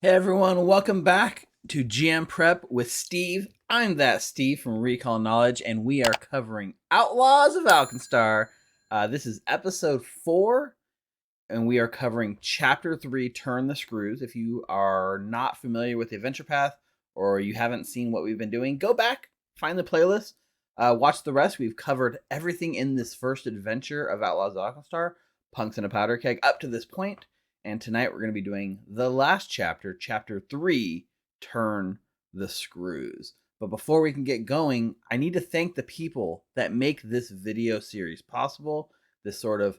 Hey everyone, welcome back to GM Prep with Steve. I'm that Steve from Recall Knowledge, and we are covering Outlaws of Alkenstar. This is episode 4, and we are covering Chapter 3, Turn the Screws. If you are not familiar with the adventure path, or you haven't seen what we've been doing, go back, find the playlist, watch the rest. We've covered everything in this first adventure of Outlaws of Alkenstar, Punks in a Powderkeg, up to this point. And tonight we're going to be doing the last chapter, Chapter 3, Turn the Screws. But before we can get going, I need to thank the people that make this video series possible. This sort of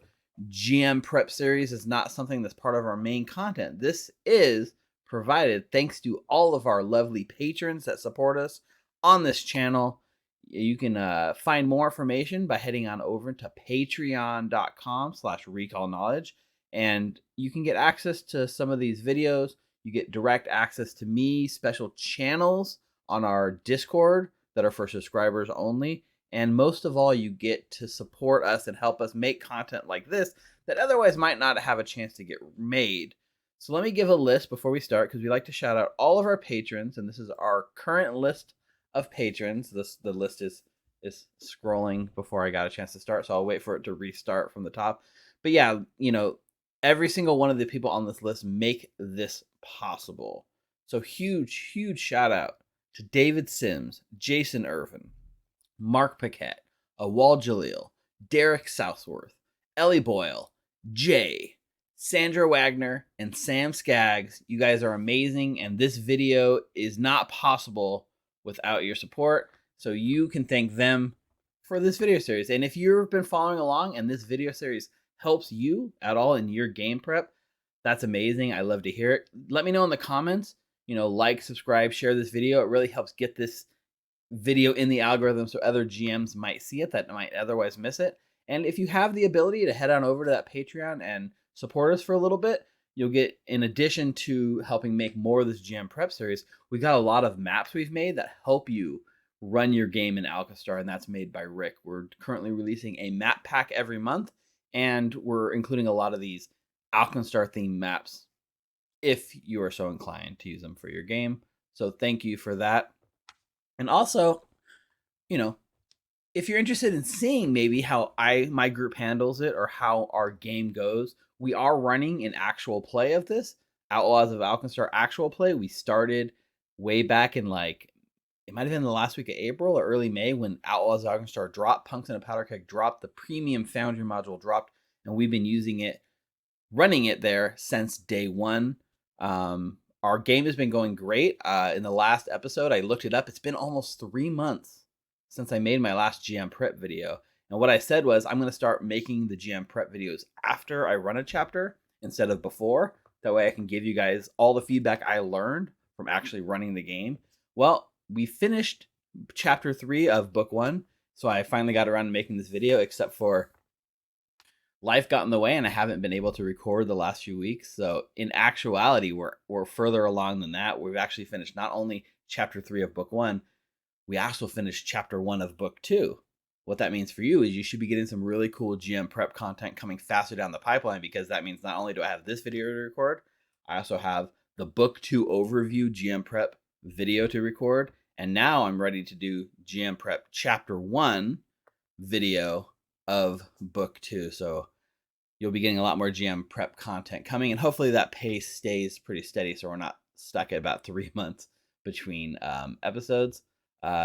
GM prep series is not something that's part of our main content. This is provided thanks to all of our lovely patrons that support us on this channel. You can find more information by heading on over to patreon.com/recallknowledge. And you can get access to some of these videos. You get direct access to me, special channels on our Discord that are for subscribers only. And most of all, you get to support us and help us make content like this that otherwise might not have a chance to get made. So let me give a list before we start, because we like to shout out all of our patrons. And this is our current list of patrons. The list is scrolling before I got a chance to start, so I'll wait for it to restart from the top. But yeah, every single one of the people on this list make this possible. So huge shout out to David Sims, Jason Irvin, Mark Paquette, Awal Jalil, Derek Southworth, Ellie Boyle, Jay, Sandra Wagner, and Sam Skaggs. You guys are amazing, and this video is not possible without your support. So you can thank them for this video series. And if you've been following along and this video series helps you at all in your game prep, that's amazing. I love to hear it. Let me know in the comments. Like, subscribe, share this video. It really helps get this video in the algorithm so other GMs might see it that might otherwise miss it. And if you have the ability to head on over to that Patreon and support us for a little bit, you'll get, in addition to helping make more of this GM prep series, we got a lot of maps we've made that help you run your game in Alkenstar, and that's made by Rick. We're currently releasing a map pack every month, and we're including a lot of these Alkenstar themed maps if you are so inclined to use them for your game. So thank you for that. And also, if you're interested in seeing maybe how my group handles it or how our game goes, we are running an actual play of this, Outlaws of Alkenstar actual play. We started way back in it might have been the last week of April or early May when Outlaws of Alkenstar dropped, Punks in a Powderkeg dropped, the premium Foundry module dropped, and we've been using it, running it there since day one. Our game has been going great. In the last episode, I looked it up. It's been almost 3 months since I made my last GM prep video. And what I said was I'm going to start making the GM prep videos after I run a chapter instead of before. That way I can give you guys all the feedback I learned from actually running the game. Well, we finished chapter 3 of book 1, so I finally got around to making this video, except for life got in the way and I haven't been able to record the last few weeks. So in actuality, we're further along than that. We've actually finished not only chapter 3 of book 1, we also finished chapter 1 of book 2. What that means for you is you should be getting some really cool GM prep content coming faster down the pipeline, because that means not only do I have this video to record, I also have the book 2 overview GM prep video to record. And now I'm ready to do GM prep chapter 1 video of book 2. So you'll be getting a lot more GM prep content coming, and hopefully that pace stays pretty steady so we're not stuck at about 3 months between episodes.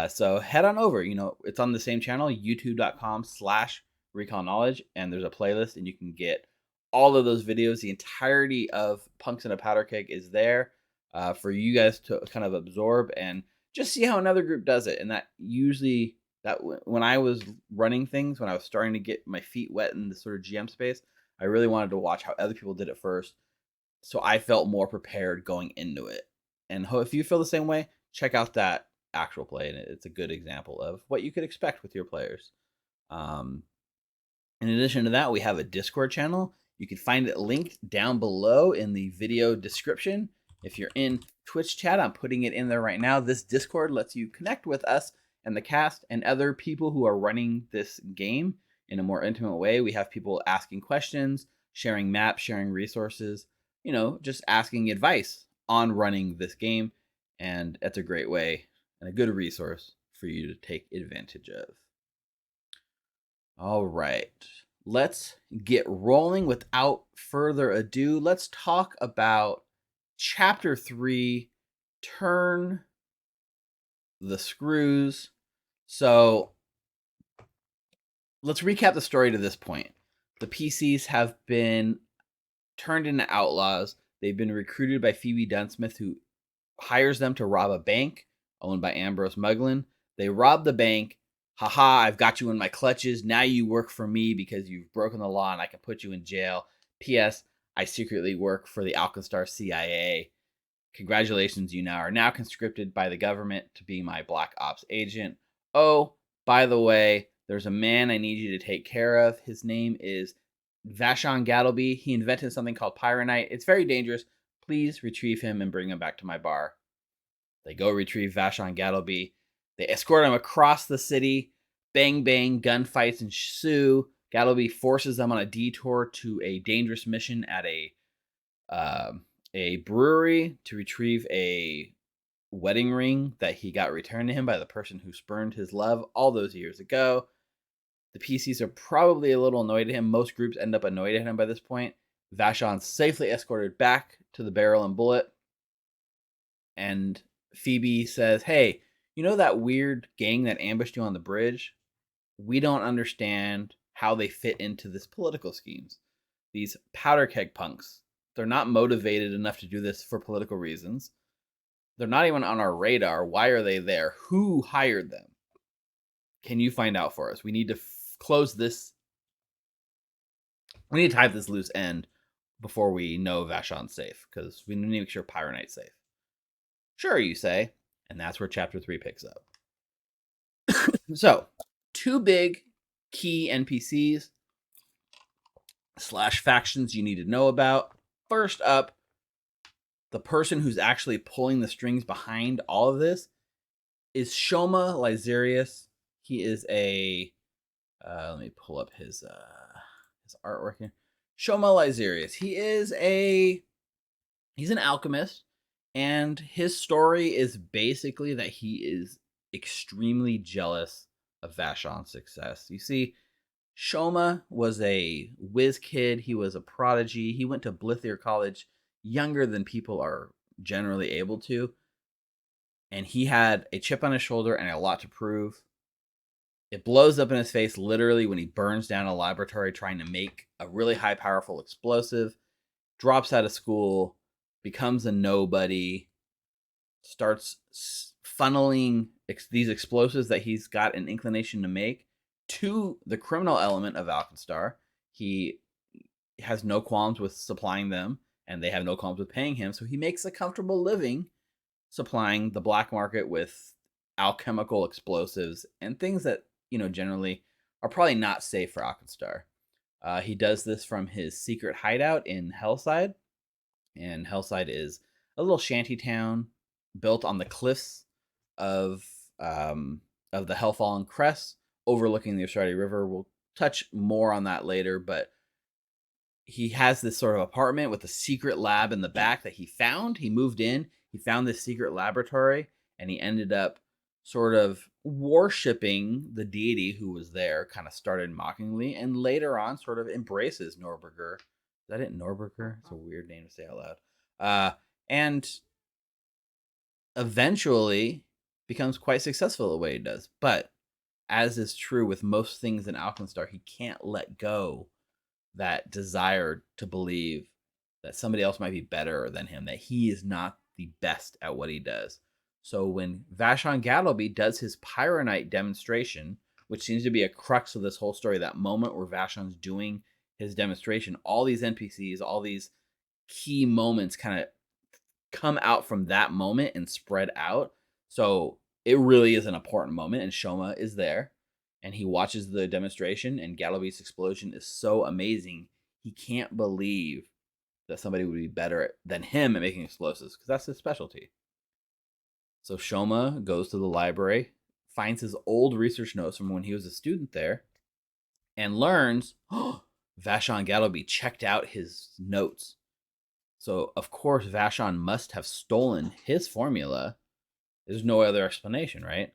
So head on over. It's on the same channel, youtube.com/recallknowledge, and there's a playlist, and you can get all of those videos. The entirety of Punks in a Powderkeg is there for you guys to kind of absorb and just see how another group does it. And when I was running things, when I was starting to get my feet wet in the sort of GM space, I really wanted to watch how other people did it first, so I felt more prepared going into it. And if you feel the same way, check out that actual play, and it's a good example of what you could expect with your players. In addition to that, we have a Discord channel. You can find it linked down below in the video description. If you're in Twitch chat, I'm putting it in there right now. This Discord lets you connect with us and the cast and other people who are running this game in a more intimate way. We have people asking questions, sharing maps, sharing resources, just asking advice on running this game, and it's a great way and a good resource for you to take advantage of. All right, let's get rolling. Without further ado, let's talk about Chapter 3, Turn the Screws. So let's recap the story to this point. The PCs have been turned into outlaws. They've been recruited by Phoebe Dunsmith, who hires them to rob a bank owned by Ambrose Muglin. They rob the bank. Haha, I've got you in my clutches. Now you work for me because you've broken the law and I can put you in jail. P.S. I secretly work for the Alkenstar CIA. Congratulations, you are now conscripted by the government to be my Black Ops agent. Oh, by the way, there's a man I need you to take care of. His name is Vashon Gattleby. He invented something called Pyronite. It's very dangerous. Please retrieve him and bring him back to my bar. They go retrieve Vashon Gattleby. They escort him across the city. Bang, bang, gunfights ensue. Gattleby forces them on a detour to a dangerous mission at a brewery to retrieve a wedding ring that he got returned to him by the person who spurned his love all those years ago. The PCs are probably a little annoyed at him. Most groups end up annoyed at him by this point. Vashon's safely escorted back to the Barrel and Bullet. And Phoebe says, hey, you know that weird gang that ambushed you on the bridge? We don't understand how they fit into this political schemes. These Powderkeg Punks, they're not motivated enough to do this for political reasons. They're not even on our radar. Why are they there? Who hired them? Can you find out for us? We need to close this. We need to tie this loose end before we know Vashon's safe, because we need to make sure Pyronite's safe. Sure, you say. And that's where Chapter 3 picks up. So, two big key NPCs / factions you need to know about. First up, the person who's actually pulling the strings behind all of this is Shoma Lyzerius. He is a let me pull up his artwork here. Shoma Lyzerius. He's an alchemist, and his story is basically that he is extremely jealous of Vashon's success. You see, Shoma was a whiz kid. He was a prodigy. He went to Blithier College younger than people are generally able to. And he had a chip on his shoulder and a lot to prove. It blows up in his face literally when he burns down a laboratory trying to make a really high powerful explosive, drops out of school, becomes a nobody, starts funneling these explosives that he's got an inclination to make to the criminal element of Alkenstar. He has no qualms with supplying them, and they have no qualms with paying him, so he makes a comfortable living supplying the black market with alchemical explosives and things that, generally are probably not safe for Alkenstar. He does this from his secret hideout in Hellside, and Hellside is a little shanty town built on the cliffs of the Hellfallen Crest, overlooking the Australia River. We'll touch more on that later, but he has this sort of apartment with a secret lab in the back that he found. He moved in, he found this secret laboratory, and he ended up sort of worshipping the deity who was there, kind of started mockingly, and later on sort of embraces Norberger. Is that it, Norberger? It's a weird name to say out loud. And eventually becomes quite successful the way he does. But as is true with most things in Alkenstar, he can't let go that desire to believe that somebody else might be better than him, that he is not the best at what he does. So when Vashon Gattleby does his Pyronite demonstration, which seems to be a crux of this whole story, that moment where Vashon's doing his demonstration, all these NPCs, all these key moments kind of come out from that moment and spread out. So it really is an important moment, and Shoma is there, and he watches the demonstration, and Gattleby's explosion is so amazing, he can't believe that somebody would be better than him at making explosives, because that's his specialty. So Shoma goes to the library, finds his old research notes from when he was a student there, and learns, Vashon Gattleby checked out his notes. So, of course, Vashon must have stolen his formula. There's no other explanation, right?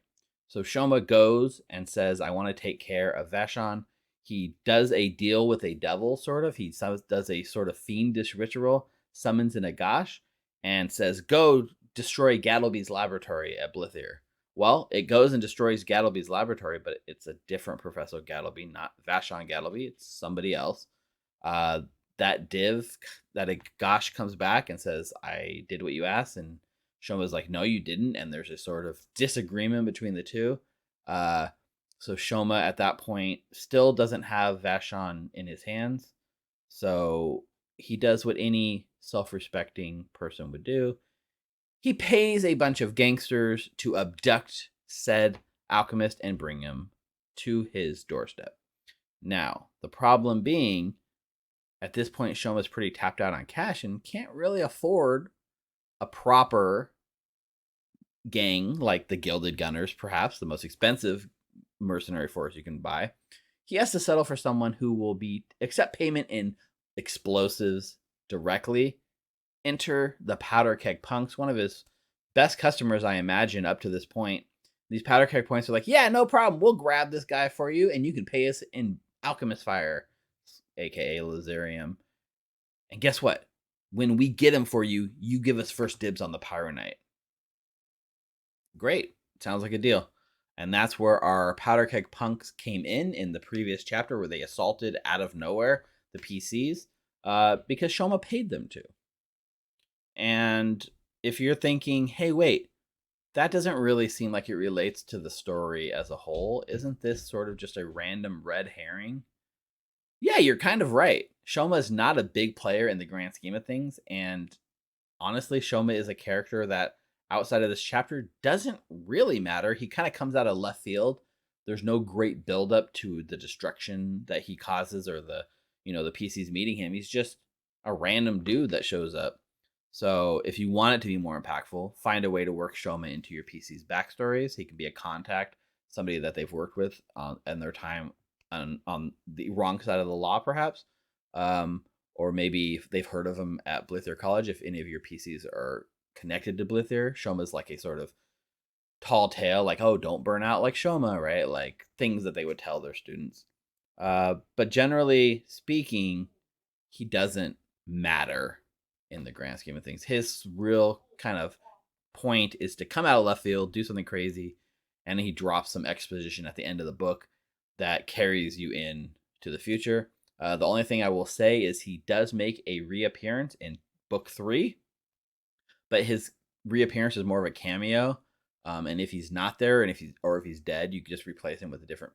So Shoma goes and says, I want to take care of Vashon. He does a deal with a devil, sort of. He does a sort of fiendish ritual, summons an Agash, and says, go destroy Gattleby's laboratory at Blithir. Well, it goes and destroys Gattleby's laboratory, but it's a different Professor Gattleby, not Vashon Gattleby. It's somebody else. That Agash comes back and says, I did what you asked, and Shoma's like, no, you didn't. And there's a sort of disagreement between the two. So Shoma at that point still doesn't have Vashon in his hands. So he does what any self-respecting person would do. He pays a bunch of gangsters to abduct said alchemist and bring him to his doorstep. Now, the problem being, at this point, Shoma's pretty tapped out on cash and can't really afford a proper gang like the Gilded Gunners, perhaps the most expensive mercenary force you can buy. He has to settle for someone who will accept payment in explosives directly. Enter the Powderkeg Punks, one of his best customers, I imagine, up to this point. These Powderkeg Punks are like, yeah, no problem. We'll grab this guy for you, and you can pay us in alchemist fire, aka Lyzerium. And guess what? When we get him for you, you give us first dibs on the Pyronite. Great. Sounds like a deal. And that's where our Powderkeg Punks came in the previous chapter, where they assaulted out of nowhere the PCs because Shoma paid them to. And if you're thinking, hey, wait, that doesn't really seem like it relates to the story as a whole. Isn't this sort of just a random red herring? Yeah, you're kind of right. Shoma is not a big player in the grand scheme of things. And honestly, Shoma is a character that outside of this chapter doesn't really matter. He kind of comes out of left field. There's no great buildup to the destruction that he causes or the PCs meeting him. He's just a random dude that shows up. So if you want it to be more impactful, find a way to work Shoma into your PC's backstories. He can be a contact, somebody that they've worked with in their time on the wrong side of the law, perhaps. Or maybe they've heard of him at Blithir College. If any of your PCs are connected to Blithir, Shoma's like a sort of tall tale, like, oh, don't burn out like Shoma, right? Like things that they would tell their students. But generally speaking, he doesn't matter in the grand scheme of things. His real kind of point is to come out of left field, do something crazy, and he drops some exposition at the end of the book that carries you in to the future. The only thing I will say is he does make a reappearance in book 3, but his reappearance is more of a cameo. And if he's not there, and if he's dead, you can just replace him with a different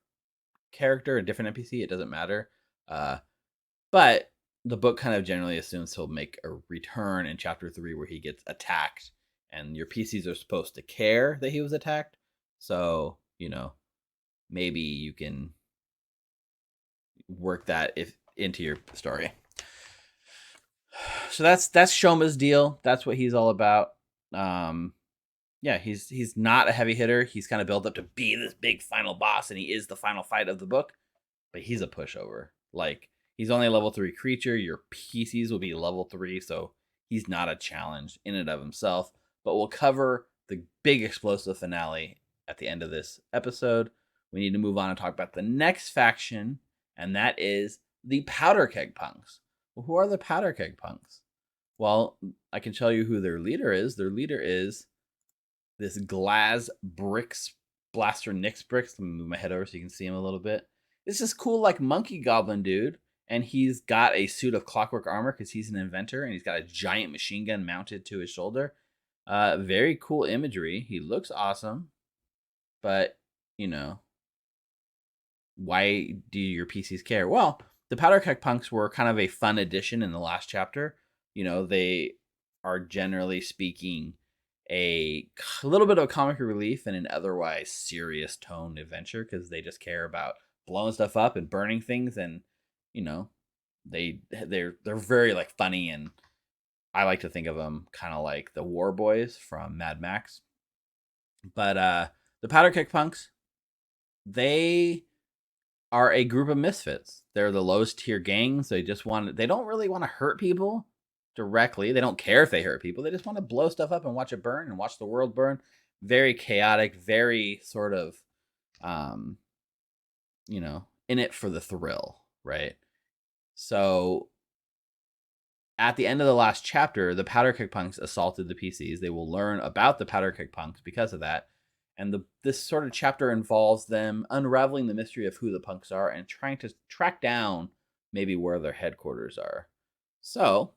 character, a different NPC. It doesn't matter. But the book kind of generally assumes he'll make a return in chapter 3 where he gets attacked, and your PCs are supposed to care that he was attacked. So, maybe you can work that into your story. So that's Shoma's deal. That's what he's all about. Yeah, he's not a heavy hitter. He's kind of built up to be this big final boss, and he is the final fight of the book. But he's a pushover. Like, he's only a level 3 creature. Your PCs will be level 3, so he's not a challenge in and of himself. But we'll cover the big explosive finale at the end of this episode. We need to move on and talk about the next faction, and that is the Powderkeg Punks. Well, who are the Powderkeg Punks? Well, I can tell you who their leader is. Their leader is this Glaz Bricks, Blaster Nix Bricks. Let me move my head over so you can see him a little bit. It's this cool, like, monkey goblin dude, and he's got a suit of clockwork armor because he's an inventor, and he's got a giant machine gun mounted to his shoulder. Very cool imagery. He looks awesome, but, why do your PCs care? Well, the Powderkeg Punks were kind of a fun addition in the last chapter. They are generally speaking a little bit of comic relief in an otherwise serious toned adventure because they just care about blowing stuff up and burning things, and they're very like funny, and I like to think of them kind of like the War Boys from Mad Max. But the Powderkeg Punks, they are a group of misfits. They're the lowest tier gangs. They don't really want to hurt people. directly. They don't care if they hurt people. They just want to blow stuff up and watch it burn and watch the world burn. Very chaotic, very sort of, um, in it for the thrill, right? So at the end of the last chapter, the Powderkeg Punks assaulted the PCs. They will learn about the Powderkeg Punks because of that. And this sort of chapter involves them unraveling the mystery of who the punks are and trying to track down maybe where their headquarters are. So,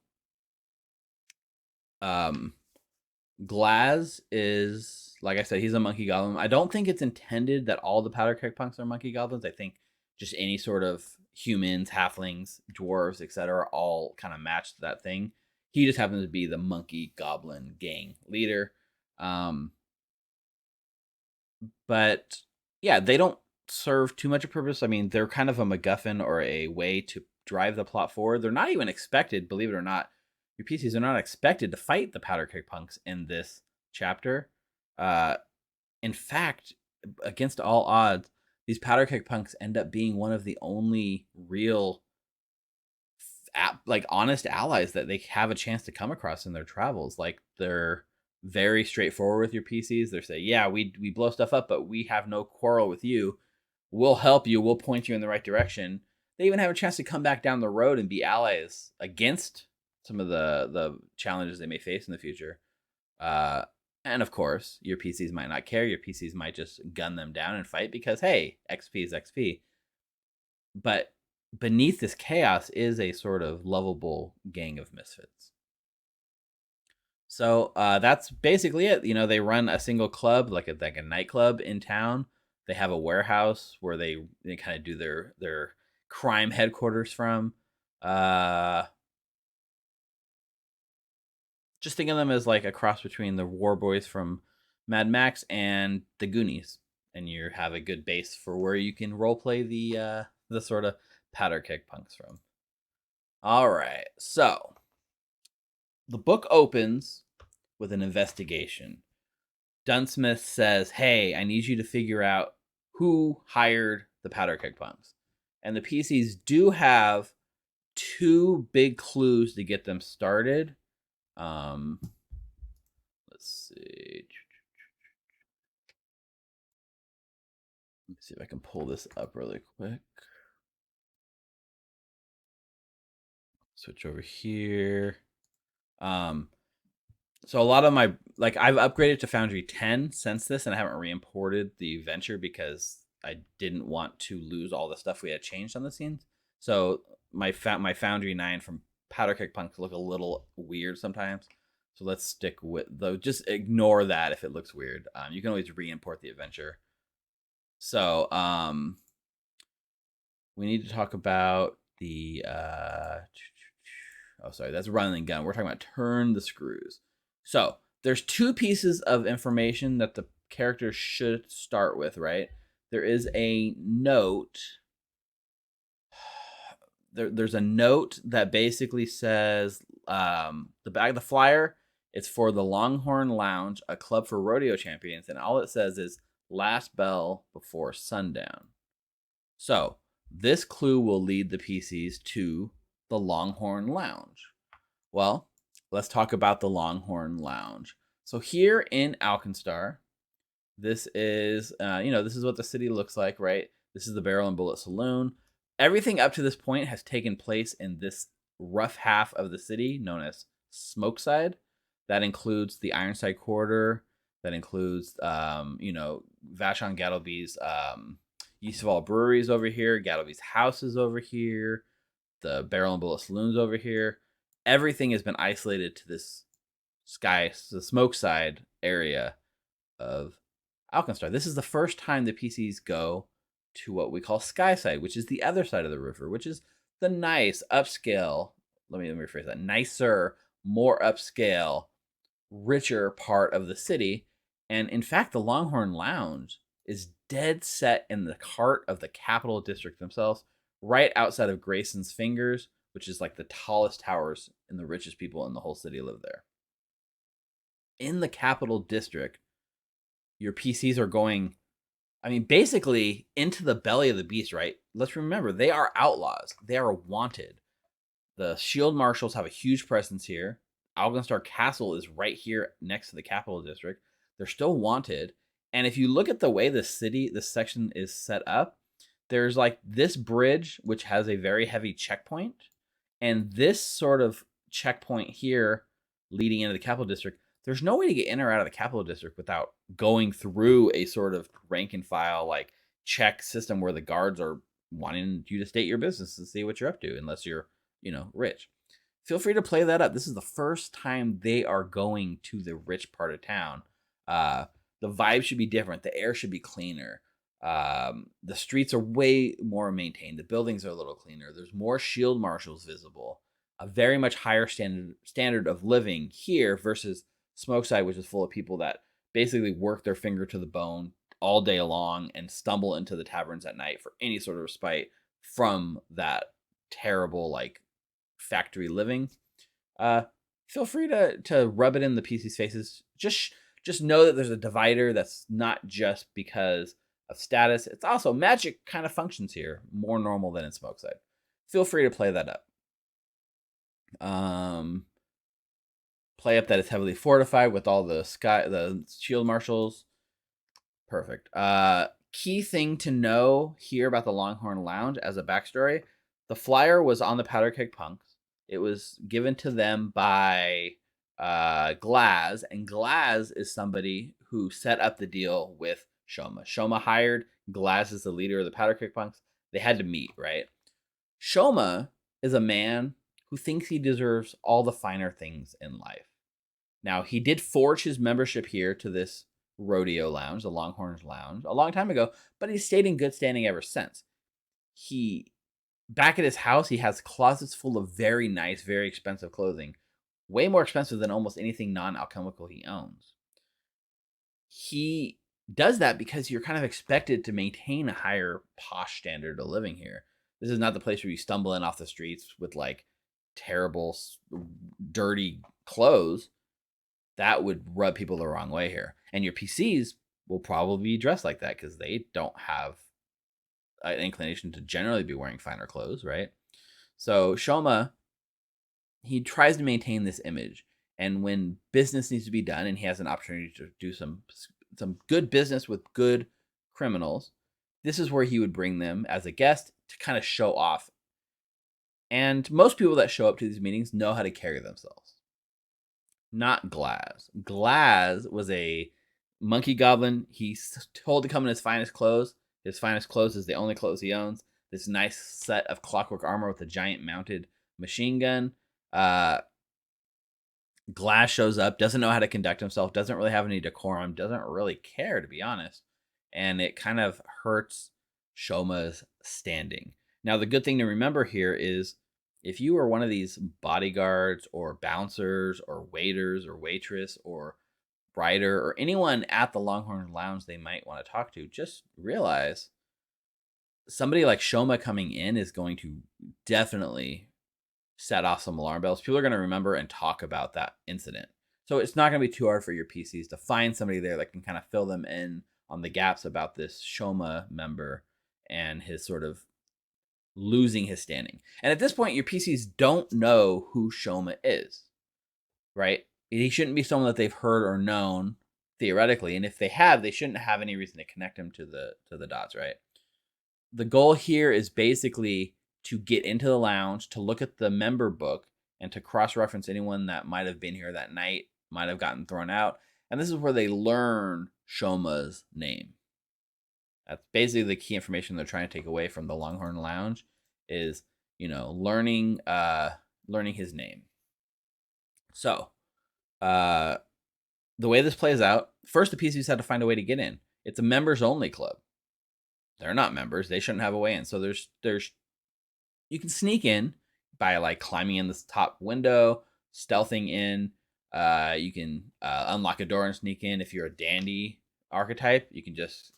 Glaz is, like I said, he's a monkey goblin. I don't think it's intended that all the Powderkeg Punks are monkey goblins. I think just any sort of humans, halflings, dwarves, etc., all kind of match that thing. He just happens to be the monkey goblin gang leader. But yeah, they don't serve too much a purpose. I mean, they're kind of a MacGuffin or a way to drive the plot forward. They're not even expected, believe it or not. Your PCs are not expected to fight the Powderkeg Punks in this chapter. In fact, against all odds, these Powderkeg Punks end up being one of the only real, like, honest allies that they have a chance to come across in their travels. Like, they're very straightforward with your PCs. They say, yeah, we blow stuff up, but we have no quarrel with you. We'll help you. We'll point you in the right direction. They even have a chance to come back down the road and be allies against some of the challenges they may face in the future. And of course, your PCs might not care. Your PCs might just gun them down and fight because, hey, XP is XP. But beneath this chaos is a sort of lovable gang of misfits. So that's basically it. They run a single club, like a nightclub in town. They have a warehouse where they kind of do their crime headquarters from. Just think of them as like a cross between the War Boys from Mad Max and the Goonies, and you have a good base for where you can roleplay the sort of Powderkeg Punks from. All right, so the book opens with an investigation. Dunsmith says, "Hey, I need you to figure out who hired the Powderkeg Punks," and the PCs do have 2 big clues to get them started. Let's see. Let me see if I can pull this up really quick. Switch over here. So a lot of my, like, I've upgraded to Foundry 10 since this, and I haven't re-imported the Venture because I didn't want to lose all the stuff we had changed on the scenes. So my Foundry 9 from Powderkeg Punks look a little weird sometimes. So let's stick with, though, just ignore that if it looks weird. You can always re-import the adventure. So we need to talk about the that's run and gun. We're talking about turn the screws. So there's 2 pieces of information that the character should start with, right? There is a note. There's a note that basically says the back of the flyer. It's for the Longhorn Lounge, a club for rodeo champions, and all it says is last bell before sundown. So this clue will lead the PCs to the Longhorn Lounge. Well, let's talk about the Longhorn Lounge. So here in Alkenstar, this is this is what the city looks like, right? This is the Barrel and Bullet Saloon. Everything up to this point has taken place in this rough half of the city known as Smokeside. That includes the Ironside Quarter. That includes, Vashon Gattleby's Yeast of All Breweries over here. Gattleby's house is over here. The Barrel and Bullet Saloon's over here. Everything has been isolated to this the Smokeside area of Alkenstar. This is the first time the PCs go to what we call Skyside, which is the other side of the river, which is the nice, upscale, let me rephrase that, nicer, more upscale, richer part of the city. And in fact, the Longhorn Lounge is dead set in the heart of the Capital District themselves, right outside of Grayson's Fingers, which is like the tallest towers, and the richest people in the whole city live there. In the Capital District, your PCs are going, basically into the belly of the beast, right? Let's remember, they are outlaws. They are wanted. The Shield Marshals have a huge presence here. Alkenstar Castle is right here next to the Capital District. They're still wanted. And if you look at the way this section is set up, there's like this bridge, which has a very heavy checkpoint. And this sort of checkpoint here leading into the Capital District, there's no way to get in or out of the Capital District without going through a sort of rank and file like check system where the guards are wanting you to state your business and see what you're up to, unless you're, rich. Feel free to play that up. This is the first time they are going to the rich part of town. The vibe should be different. The air should be cleaner. The streets are way more maintained. The buildings are a little cleaner. There's more shield marshals visible. A very much higher standard of living here versus Smokeside, which is full of people that basically work their finger to the bone all day long and stumble into the taverns at night for any sort of respite from that terrible like factory living. Feel free to rub it in the PC's faces. Just know that there's a divider that's not just because of status. It's also magic kind of functions here more normal than in Smokeside. Feel free to play that up. Play up that it's heavily fortified with all the shield marshals. Perfect. Key thing to know here about the Longhorn Lounge as a backstory: the flyer was on the Powderkeg Punks. It was given to them by Glaz, and Glaz is somebody who set up the deal with Shoma. Shoma hired Glaz as the leader of the Powderkeg Punks. They had to meet, right? Shoma is a man who thinks he deserves all the finer things in life. Now, he did forge his membership here to this rodeo lounge, the Longhorns Lounge, a long time ago, but he's stayed in good standing ever since. Back at his house, he has closets full of very nice, very expensive clothing, way more expensive than almost anything non-alchemical he owns. He does that because you're kind of expected to maintain a higher posh standard of living here. This is not the place where you stumble in off the streets with like terrible, dirty clothes. That would rub people the wrong way here. And your PCs will probably be dressed like that because they don't have an inclination to generally be wearing finer clothes, right? So Shoma, he tries to maintain this image. And when business needs to be done and he has an opportunity to do some good business with good criminals, this is where he would bring them as a guest to kind of show off. And most people that show up to these meetings know how to carry themselves. Not Glaz. Glaz was a monkey goblin. He's told to come in his finest clothes. His finest clothes is the only clothes he owns. This nice set of clockwork armor with a giant mounted machine gun. Glaz shows up, doesn't know how to conduct himself, doesn't really have any decorum, doesn't really care, to be honest. And it kind of hurts Shoma's standing. Now, the good thing to remember here is if you are one of these bodyguards or bouncers or waiters or waitress or rider or anyone at the Longhorn Lounge they might want to talk to, just realize somebody like Shoma coming in is going to definitely set off some alarm bells. People are going to remember and talk about that incident. So it's not going to be too hard for your PCs to find somebody there that can kind of fill them in on the gaps about this Shoma member and his sort of losing his standing. And at this point, your PCs don't know who Shoma is, right? He shouldn't be someone that they've heard or known theoretically. And if they have, they shouldn't have any reason to connect him to the dots, right? The goal here is basically to get into the lounge, to look at the member book, and to cross-reference anyone that might have been here that night, might have gotten thrown out. And this is where they learn Shoma's name. That's basically the key information they're trying to take away from the Longhorn Lounge is, learning his name. So, the way this plays out, first the PCs had to find a way to get in. It's a members-only club. They're not members. They shouldn't have a way in. So there's you can sneak in by like climbing in this top window, stealthing in. You can unlock a door and sneak in. If you're a dandy archetype, you can just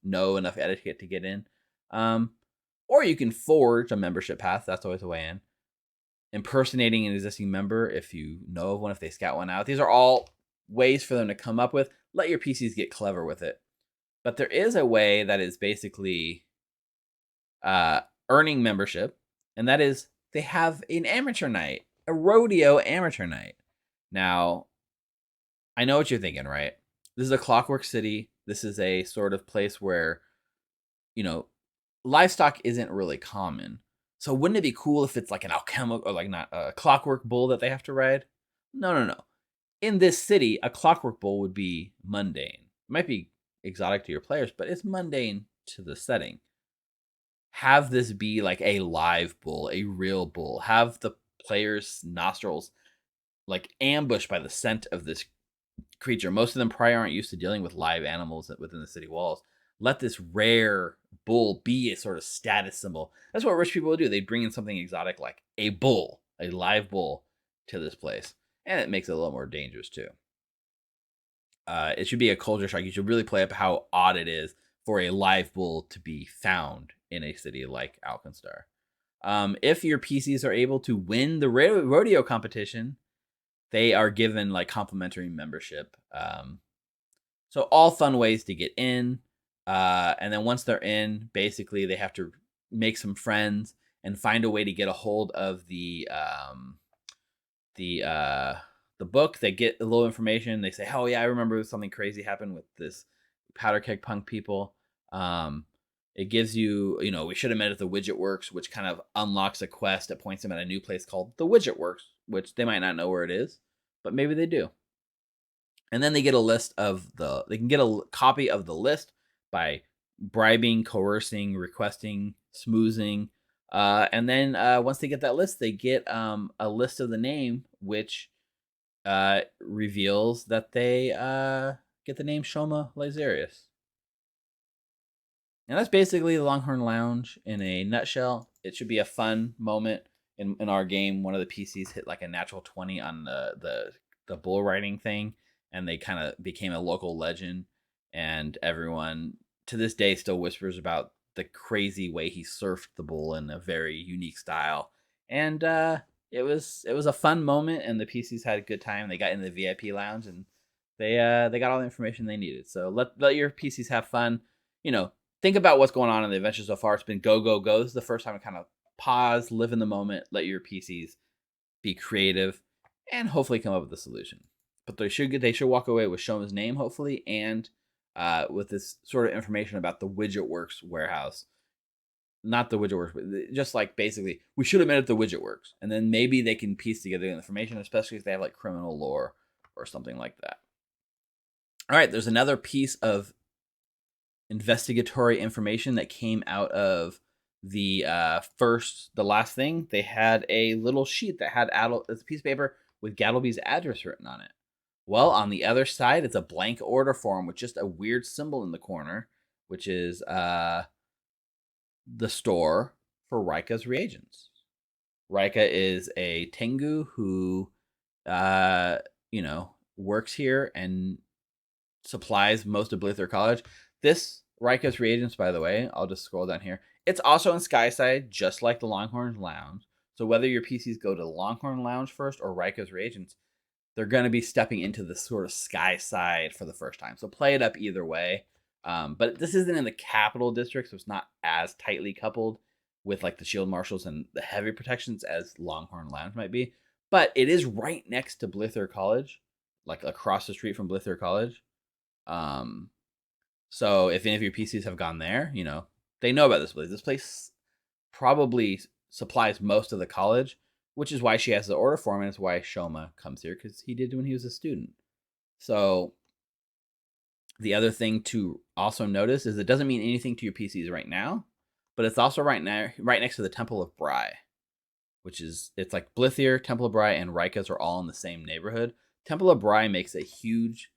know enough etiquette to get in. Or you can forge a membership path. That's always a way in. Impersonating an existing member if you know of one, if they scout one out. These are all ways for them to come up with. Let your PCs get clever with it. But there is a way that is basically earning membership, and that is they have an amateur night, a rodeo amateur night. Now, I know what you're thinking, right? This is a clockwork city. This is a sort of place where, you know, livestock isn't really common. So wouldn't it be cool if it's like an alchemical or like not a clockwork bull that they have to ride? No, no, no. In this city, a clockwork bull would be mundane. It might be exotic to your players, but it's mundane to the setting. Have this be like a live bull, a real bull. Have the players' nostrils like ambushed by the scent of this creature. Most of them probably aren't used to dealing with live animals within the city walls. Let this rare bull be a sort of status symbol. That's what rich people would do. They'd bring in something exotic like a bull, a live bull, to this place. And it makes it a little more dangerous too. It should be a culture shock. You should really play up how odd it is for a live bull to be found in a city like Alkenstar. If your PCs are able to win the rodeo competition, they are given like complimentary membership. So all fun ways to get in. And then once they're in, basically they have to make some friends and find a way to get a hold of the book. They get a little information. They say, "Oh yeah, I remember something crazy happened with this Powderkeg Punk people." It gives you, we should have met at the Widgetworks, which kind of unlocks a quest that points them at a new place called the Widgetworks, which they might not know where it is, but maybe they do. And then they get they can get a copy of the list by bribing, coercing, requesting, smoozing. And then once they get that list, they get a list of the name, which reveals that they get the name Shoma Lyzerius. And that's basically the Longhorn Lounge in a nutshell. It should be a fun moment in our game. One of the PCs hit like a natural 20 on the bull riding thing, and they kind of became a local legend. And everyone to this day still whispers about the crazy way he surfed the bull in a very unique style. And it was a fun moment, and the PCs had a good time. They got in the VIP lounge, and they got all the information they needed. So let your PCs have fun. Think about what's going on in the adventure so far. It's been go, go, go. This is the first time to kind of pause, live in the moment, let your PCs be creative, and hopefully come up with a solution. But they should walk away with Shoma's name, hopefully, and with this sort of information about the Widgetworks Warehouse. Not the Widgetworks, but just like basically, we should have met at the Widgetworks. And then maybe they can piece together the information, especially if they have like criminal lore or something like that. All right, there's another piece of investigatory information that came out of the last thing. They had a little sheet that had it's a piece of paper with Gattleby's address written on it. Well, on the other side, it's a blank order form with just a weird symbol in the corner, which is the store for Ryka's Reagents. Ryka is a Tengu who, works here and supplies most of Blither College. This Ryka's Reagents, by the way, I'll just scroll down here. It's also in Skyside, just like the Longhorn Lounge. So whether your PCs go to the Longhorn Lounge first or Ryka's Reagents, they're going to be stepping into the sort of Skyside for the first time. So play it up either way. But this isn't in the Capital District, so it's not as tightly coupled with like the Shield Marshals and the heavy protections as Longhorn Lounge might be. But it is right next to Blither College, like across the street from Blither College. So if any of your PCs have gone there, they know about this place. This place probably supplies most of the college, which is why she has the order form, and it's why Shoma comes here, because he did when he was a student. So the other thing to also notice is it doesn't mean anything to your PCs right now, but it's also right next to the Temple of Bry, it's like Blithier, Temple of Bry, and Ryka's are all in the same neighborhood. Temple of Bry makes a huge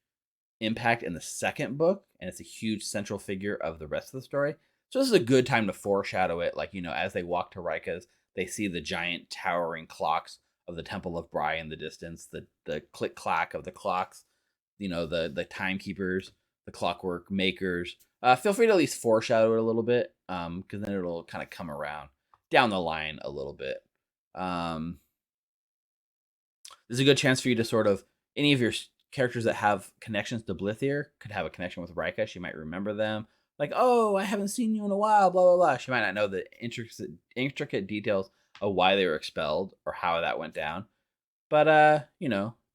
impact in the second book, and it's a huge central figure of the rest of the story. So this is a good time to foreshadow it. Like, as they walk to Ryka's, they see the giant towering clocks of the Temple of Bry in the distance, the click clack of the clocks, the timekeepers, the clockwork makers. Feel free to at least foreshadow it a little bit, because then it'll kind of come around down the line a little bit. This is a good chance for you to sort of, any of your characters that have connections to Blithier could have a connection with Ryka. She might remember them, like, oh, I haven't seen you in a while, blah blah blah. She might not know the intricate details of why they were expelled or how that went down. But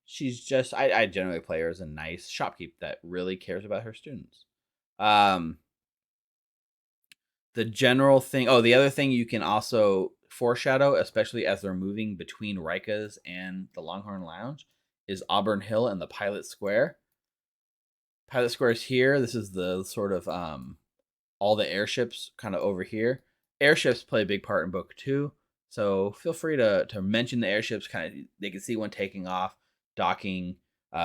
she's just I generally play her as a nice shopkeep that really cares about her students. The general thing. Oh, the other thing you can also foreshadow, especially as they're moving between Ryka's and the Longhorn Lounge, is Auburn Hill and the Pilot Square. Pilot Square is here. This is the sort of all the airships kind of over here. Airships play a big part in book 2, so feel free to mention the airships. Kind of, they can see one taking off, docking,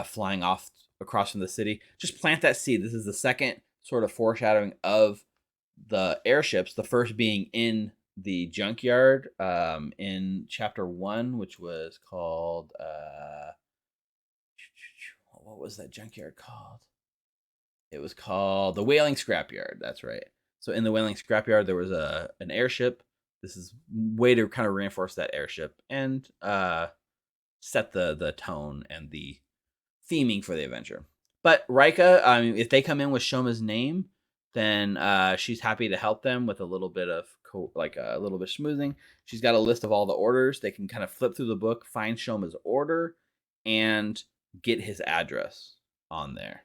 flying off across from the city. Just plant that seed. This is the second sort of foreshadowing of the airships. The first being in the junkyard in chapter 1, which was called what was that junkyard called? It was called the Whaling Scrapyard. That's right. So in the Whaling Scrapyard, there was an airship. This is way to kind of reinforce that airship and set the tone and the theming for the adventure. But Ryka, if they come in with Shoma's name, then she's happy to help them with a little bit of a little bit of smoothing. She's got a list of all the orders. They can kind of flip through the book, find Shoma's order, and get his address on there.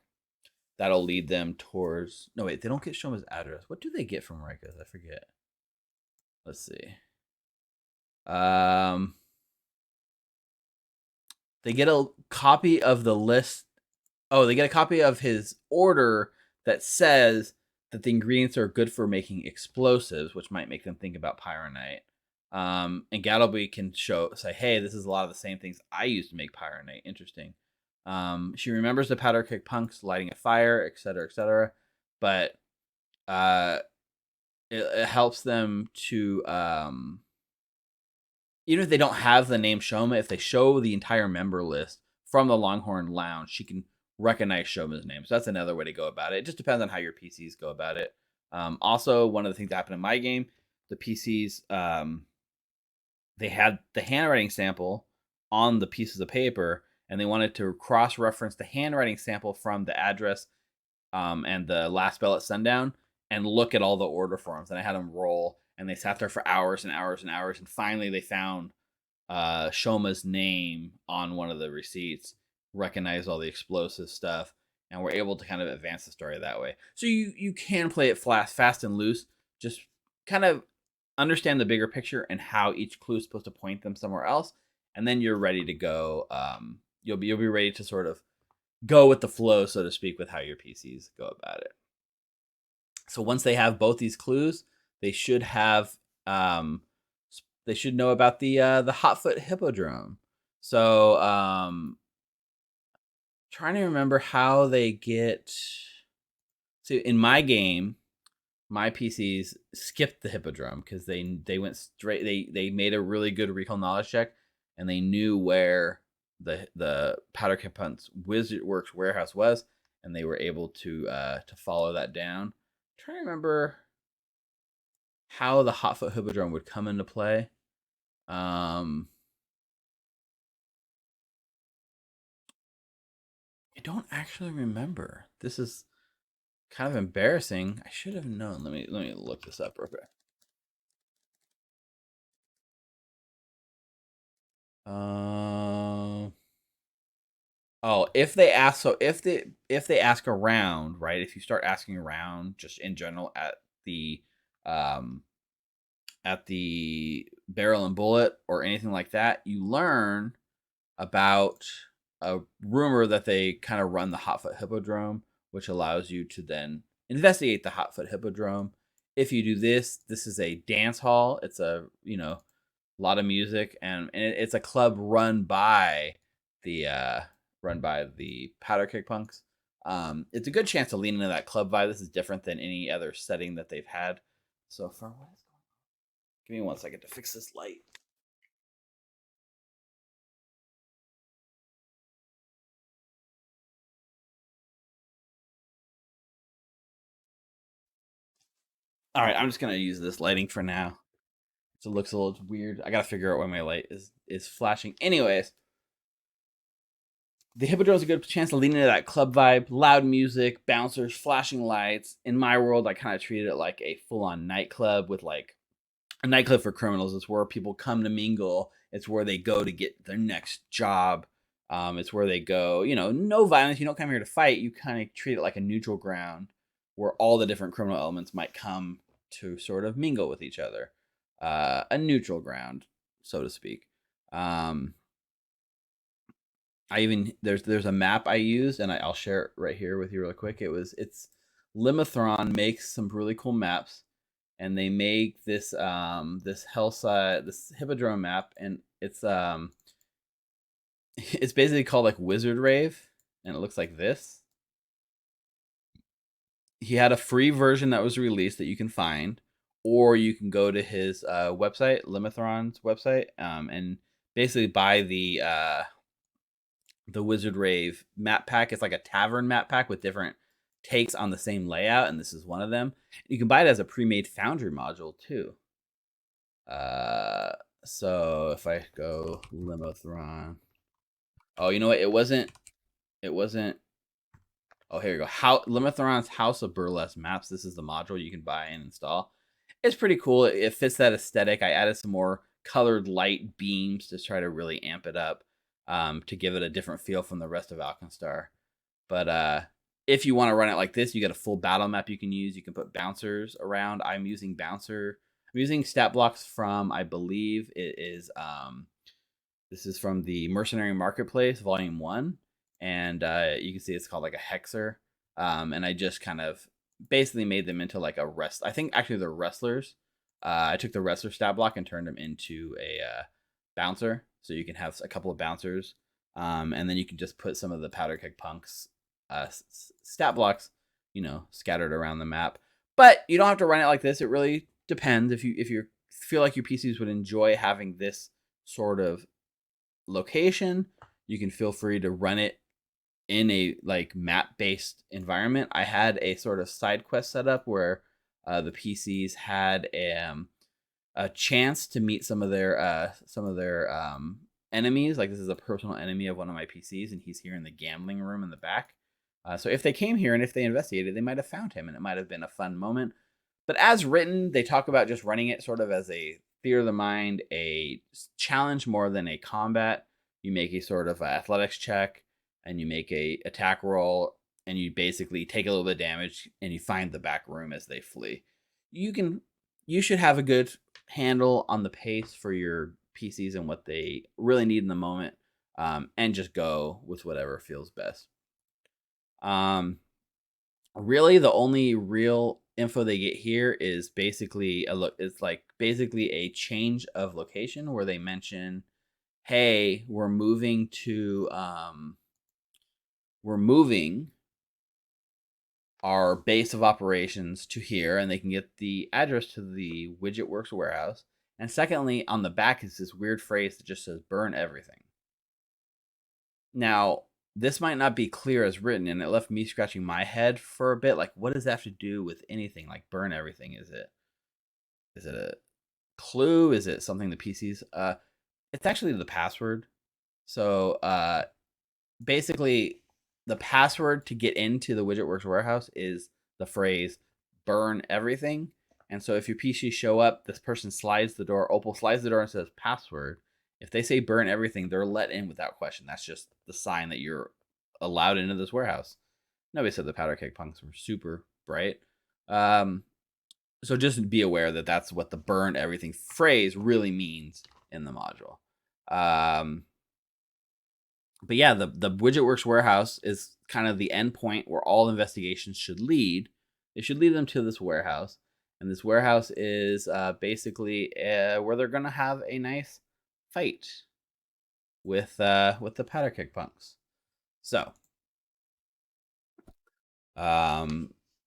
That'll lead them towards. No, wait, they don't get Shoma's address. What do they get from Ryka's? I forget. Let's see. They get a copy of the list. Oh, they get a copy of his order that says that the ingredients are good for making explosives, which might make them think about pyronite. And Gattleby can say, hey, this is a lot of the same things I used to make pyronite. Interesting. She remembers the Powderkeg Punks lighting a fire, etc., but it helps them to even if they don't have the name Shoma, if they show the entire member list from the Longhorn Lounge, she can recognize Shoma's name. So that's another way to go about it. It just depends on how your PCs go about it. Also, one of the things that happened in my game, the PCs, they had the handwriting sample on the pieces of paper, and they wanted to cross-reference the handwriting sample from the address and the last bell at sundown and look at all the order forms. And I had them roll, and they sat there for hours and hours and hours, and finally they found Shoma's name on one of the receipts, recognized all the explosive stuff, and were able to kind of advance the story that way. So you can play it fast and loose, just kind of understand the bigger picture and how each clue is supposed to point them somewhere else, and then you're ready to go. You'll be ready to sort of go with the flow, so to speak, with how your PCs go about it. So once they have both these clues, they should have they should know about the Hotfoot Hippodrome. So trying to remember how they get. So in my game, my PCs skipped the Hippodrome because they went straight. They made a really good recall knowledge check, and they knew where the Powderkeg Punks Widgetworks Warehouse was, and they were able to follow that down. I'm trying to remember how the Hotfoot Hippodrome would come into play. I don't actually remember. This is kind of embarrassing. I should have known. Let me look this up real quick. If they ask, so if they ask around, right? If you start asking around, just in general at the Barrel and Bullet or anything like that, you learn about a rumor that they kind of run the Hotfoot Hippodrome, which allows you to then investigate the Hotfoot Hippodrome. If you do this is a dance hall. It's a lot of music, and it's a club run by the Powderkeg Punks. It's a good chance to lean into that club vibe. This is different than any other setting that they've had so far. What is going on? Give me 1 second to fix this light. All right, I'm just gonna use this lighting for now. So it looks a little weird. I gotta figure out why my light is flashing. Anyways, the Hippodrome is a good chance to lean into that club vibe, loud music, bouncers, flashing lights. In my world, I kind of treated it like a full-on nightclub with like a nightclub for criminals. It's where people come to mingle. It's where they go to get their next job. It's where they go, no violence. You don't come here to fight. You kind of treat it like a neutral ground where all the different criminal elements might come to sort of mingle with each other. A neutral ground, so to speak. There's a map I used, and I'll share it right here with you real quick. It's Limathron makes some really cool maps, and they make this this Hellside, this Hippodrome map, and it's basically called like Wizard Rave, and it looks like this. He had a free version that was released that you can find, or you can go to his website, Limathron's website, and basically buy the Wizard Rave map pack. It's like a tavern map pack with different takes on the same layout, and this is one of them. You can buy it as a pre-made Foundry module too. So if I go Limathron, oh, you know what? It wasn't. Oh, here you go. Limathron's House of Burlesque Maps. This is the module you can buy and install. It's pretty cool. It fits that aesthetic. I added some more colored light beams to try to really amp it up, to give it a different feel from the rest of Alkenstar. But if you want to run it like this, you got a full battle map you can use. You can put bouncers around. I'm using stat blocks from, I believe it is, this is from the Mercenary Marketplace, Volume 1. And you can see it's called like a hexer. And I just kind of basically made them into like a I think actually they're wrestlers. I took the wrestler stat block and turned them into a bouncer. So you can have a couple of bouncers. And then you can just put some of the Powderkeg Punks stat blocks, scattered around the map. But you don't have to run it like this. It really depends. If you feel like your PCs would enjoy having this sort of location, you can feel free to run it in a like map-based environment. I had a sort of side quest set up where the PCs had a chance to meet some of their enemies. Like, this is a personal enemy of one of my PCs, and he's here in the gambling room in the back. So if they came here and if they investigated, they might have found him, and it might have been a fun moment. But as written, they talk about just running it sort of as a theater of the mind, a challenge more than a combat. You make a sort of athletics check, and you make a attack roll, and you basically take a little bit of damage, and you find the back room as they flee. You should have a good handle on the pace for your PCs and what they really need in the moment, and just go with whatever feels best. Really, the only real info they get here is basically it's like basically a change of location where they mention, hey, we're moving our base of operations to here, and they can get the address to the Widgetworks Warehouse. And secondly, on the back is this weird phrase that just says burn everything. Now, this might not be clear as written, and it left me scratching my head for a bit. Like, what does that have to do with anything? Like, burn everything? Is it a clue? Is it something the PCs? It's actually the password. So, basically, the password to get into the Widgetworks Warehouse is the phrase "burn everything." And so, if your PC show up, this person slides the door. Opal slides the door and says password. If they say burn everything, they're let in without question. That's just the sign that you're allowed into this warehouse. Nobody said the Powderkeg Punks were super bright. So just be aware that that's what the burn everything phrase really means in the module. But yeah, the Widgetworks Warehouse is kind of the end point where all investigations should lead. They should lead them to this warehouse. And this warehouse is basically where they're going to have a nice fight with the Powderkeg Punks. So,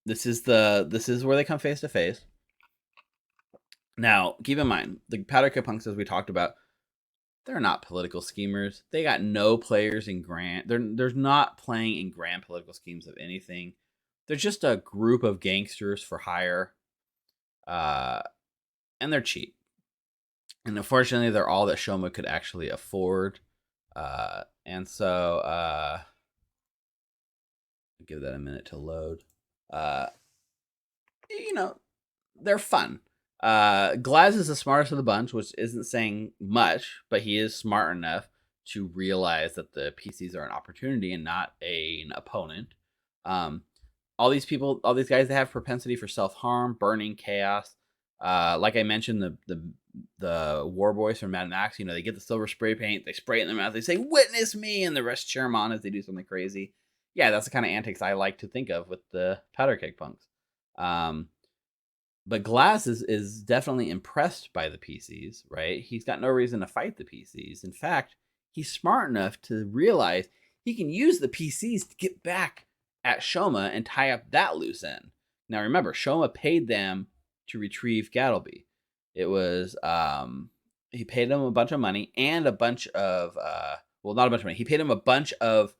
this is where they come face to face. Now, keep in mind, the Powderkeg Punks, as we talked about, they're not political schemers. They got no players in grand. They're not playing in grand political schemes of anything. They're just a group of gangsters for hire, and they're cheap. And unfortunately, they're all that Shoma could actually afford. And so give that a minute to load. You know, they're fun. Glaz is the smartest of the bunch, which isn't saying much, but he is smart enough to realize that the PCs are an opportunity and not an opponent. All these people, all these guys, they have propensity for self harm, burning, chaos. Like I mentioned, the war boys from Mad Max, you know, they get the silver spray paint, they spray it in their mouth, they say "Witness me," and the rest cheer them on as they do something crazy. Yeah, that's the kind of antics I like to think of with the Powderkeg Punks. Um, but Glass is definitely impressed by the PCs, right? He's got no reason to fight the PCs. In fact, he's smart enough to realize he can use the PCs to get back at Shoma and tie up that loose end. Now remember, Shoma paid them to retrieve Gattleby. It was he paid them a bunch of money and a bunch of well, not a bunch of money. He paid him a bunch of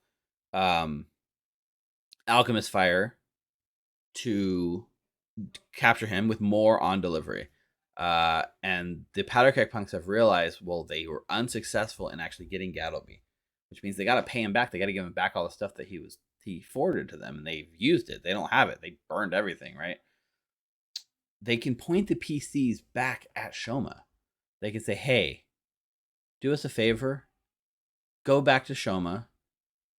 alchemist fire to capture him, with more on delivery. And the Powderkeg Punks have realized, well, they were unsuccessful in actually getting Gattleby, which means they got to pay him back. They got to give him back all the stuff that he forwarded to them, and they've used it. They don't have it. They burned everything, right? They can point the PCs back at Shoma. They can say, hey, do us a favor, go back to Shoma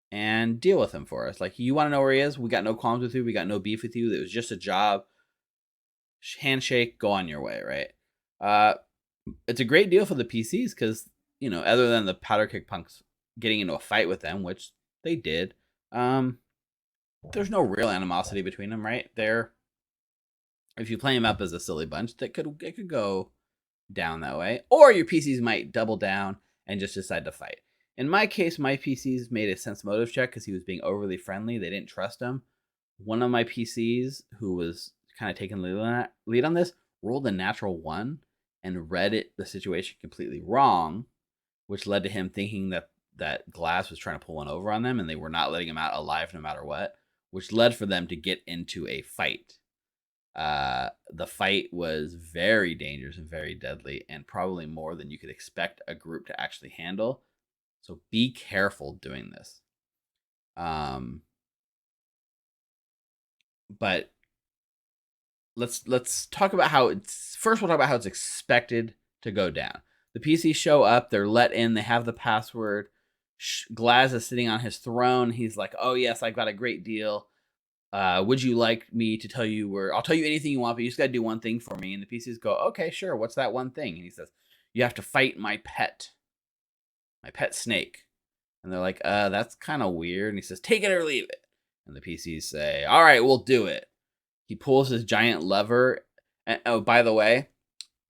and deal with him for us. Like, you want to know where he is? We got no qualms with you. We got no beef with you. It was just a job. Handshake, go on your way, right? It's a great deal for the PCs because, you know, other than the Powderkeg Punks getting into a fight with them, which they did, there's no real animosity between them, right? If you play them up as a silly bunch, it could go down that way, or your PCs might double down and just decide to fight. In my case, my PCs made a sense motive check because he was being overly friendly. They didn't trust him. One of my PCs, who was kind of taking the lead on this, rolled a natural 1 and read the situation completely wrong, which led to him thinking that Glass was trying to pull one over on them and they were not letting him out alive no matter what, which led for them to get into a fight. The fight was very dangerous and very deadly, and probably more than you could expect a group to actually handle. So be careful doing this. But let's talk about how it's first. We'll talk about how it's expected to go down. The PCs show up. They're let in. They have the password. Glaz is sitting on his throne. He's like, "Oh yes, I've got a great deal. Would you like me to tell you where? I'll tell you anything you want, but you just got to do one thing for me." And the PCs go, "Okay, sure. What's that one thing?" And he says, "You have to fight my pet snake." And they're like, that's kind of weird. And he says, "Take it or leave it." And the PCs say, "All right, we'll do it." He pulls his giant lever. And, oh, by the way,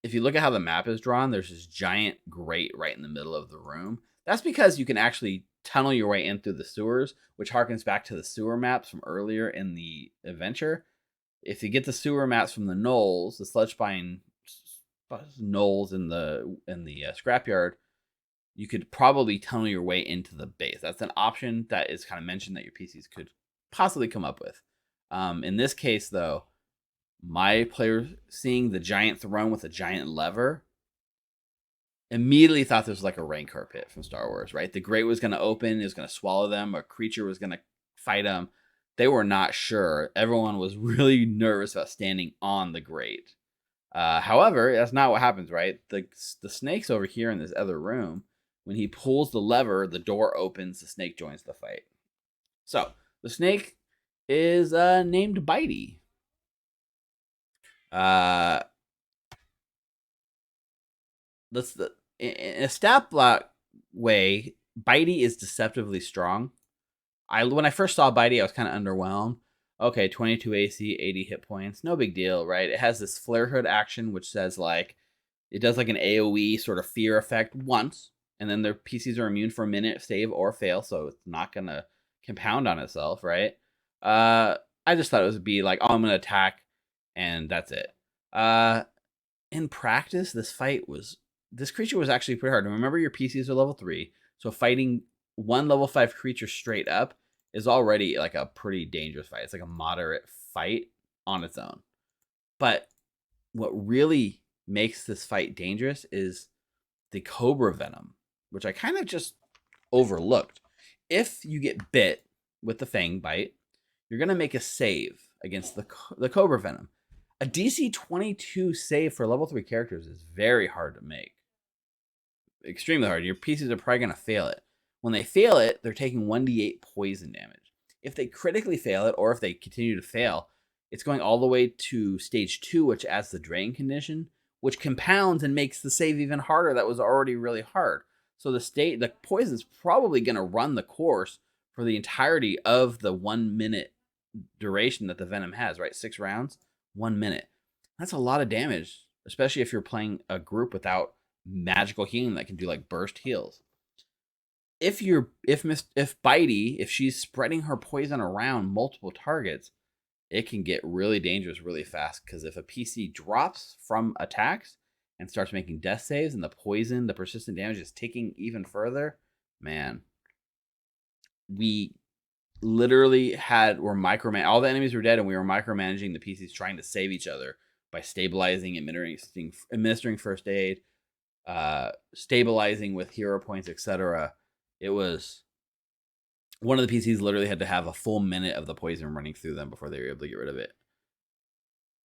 if you look at how the map is drawn, there's this giant grate right in the middle of the room. That's because you can actually tunnel your way in through the sewers, which harkens back to the sewer maps from earlier in the adventure. If you get the sewer maps from the knolls, the sludge spine knolls in the scrapyard, you could probably tunnel your way into the base. That's an option that is kind of mentioned that your PCs could possibly come up with. In this case, though, my player seeing the giant throne with a giant lever immediately thought this was like a Rancor pit from Star Wars, right? The grate was going to open, it was going to swallow them, a creature was going to fight them. They were not sure. Everyone was really nervous about standing on the grate. However, that's not what happens, right? The snake's over here in this other room. When he pulls the lever, the door opens, the snake joins the fight. So, the snake is named Bitey. In a stat block way, Bitey is deceptively strong. When I first saw Bitey, I was kind of underwhelmed. Okay, 22 AC, 80 hit points, no big deal, right? It has this flare hood action, which says like it does like an AOE sort of fear effect once, and then their PCs are immune for a minute, save or fail, so it's not gonna compound on itself, right? I just thought it would be like, oh, I'm gonna attack, and that's it. In practice, this creature was actually pretty hard. Remember, your PCs are level 3, so fighting one level 5 creature straight up is already like a pretty dangerous fight. It's like a moderate fight on its own. But what really makes this fight dangerous is the Cobra Venom, which I kind of just overlooked. If you get bit with the Fang Bite, you're going to make a save against the Cobra Venom. A DC 22 save for level 3 characters is very hard to make. Extremely hard. Your PCs are probably going to fail it. When they fail it, they're taking 1d8 poison damage. If they critically fail it, or if they continue to fail, it's going all the way to stage 2, which adds the drain condition, which compounds and makes the save even harder. That was already really hard. So the poison's probably going to run the course for the entirety of the 1 minute duration that the venom has, right? 6 rounds, 1 minute. That's a lot of damage, especially if you're playing a group without magical healing that can do like burst heals. If Bitey, if she's spreading her poison around multiple targets, it can get really dangerous really fast, because if a PC drops from attacks and starts making death saves and the persistent damage is ticking even further, man, we literally all the enemies were dead, and we were micromanaging the PCs trying to save each other by stabilizing, administering first aid, stabilizing with hero points, etc. It was one of the PCs literally had to have a full minute of the poison running through them before they were able to get rid of it.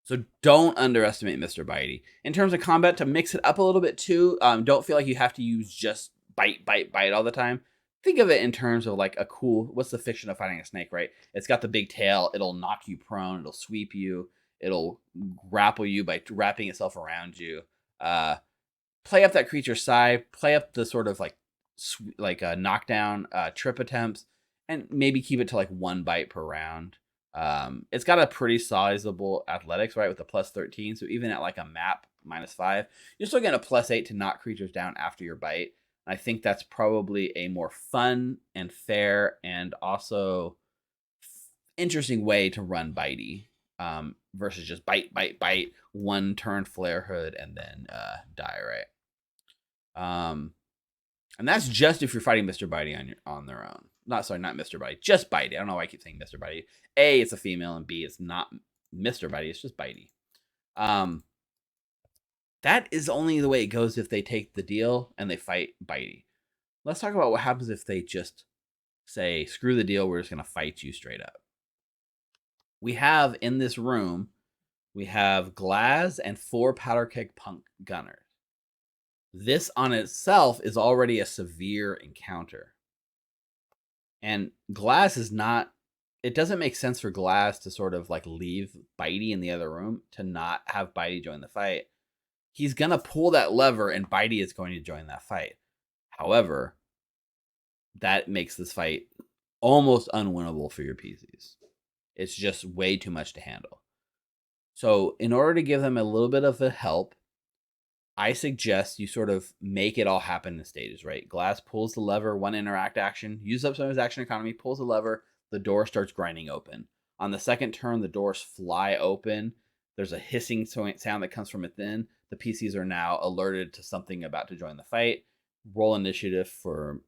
So don't underestimate Mr. Bitey. In terms of combat, to mix it up a little bit too, don't feel like you have to use just bite all the time. Think of it in terms of like a cool, what's the fiction of fighting a snake, right? It's got the big tail. It'll knock you prone. It'll sweep you. It'll grapple you by wrapping itself around you. Play up that creature's side. Play up the sort of like knockdown trip attempts, and maybe keep it to like 1 bite per round. It's got a pretty sizable athletics, right, with a plus 13. So even at like a map -5, you're still getting a +8 to knock creatures down after your bite. I think that's probably a more fun and fair and also interesting way to run Bitey, versus just bite, 1 turn flare hood, and then die, right? And that's just if you're fighting Mr. Bitey on their own. Not Mr. Bitey, just Bitey. I don't know why I keep saying Mr. Bitey. A, it's a female, and B, it's not Mr. Bitey, it's just Bitey. That is only the way it goes if they take the deal and they fight Bitey. Let's talk about what happens if they just say, screw the deal, we're just going to fight you straight up. We have in this room, we have Glaz and 4 Powderkeg Punk gunners. This on itself is already a severe encounter. And Glaz is not, it doesn't make sense for Glaz to sort of like leave Bitey in the other room to not have Bitey join the fight. He's going to pull that lever and Bitey is going to join that fight. However, that makes this fight almost unwinnable for your PCs. It's just way too much to handle. So in order to give them a little bit of a help, I suggest you sort of make it all happen in stages, right? Glaz pulls the lever, 1 interact action, uses up some of his action economy, pulls the lever, the door starts grinding open. On the second turn, the doors fly open. There's a hissing sound that comes from within. The PCs are now alerted to something about to join the fight. Roll initiative for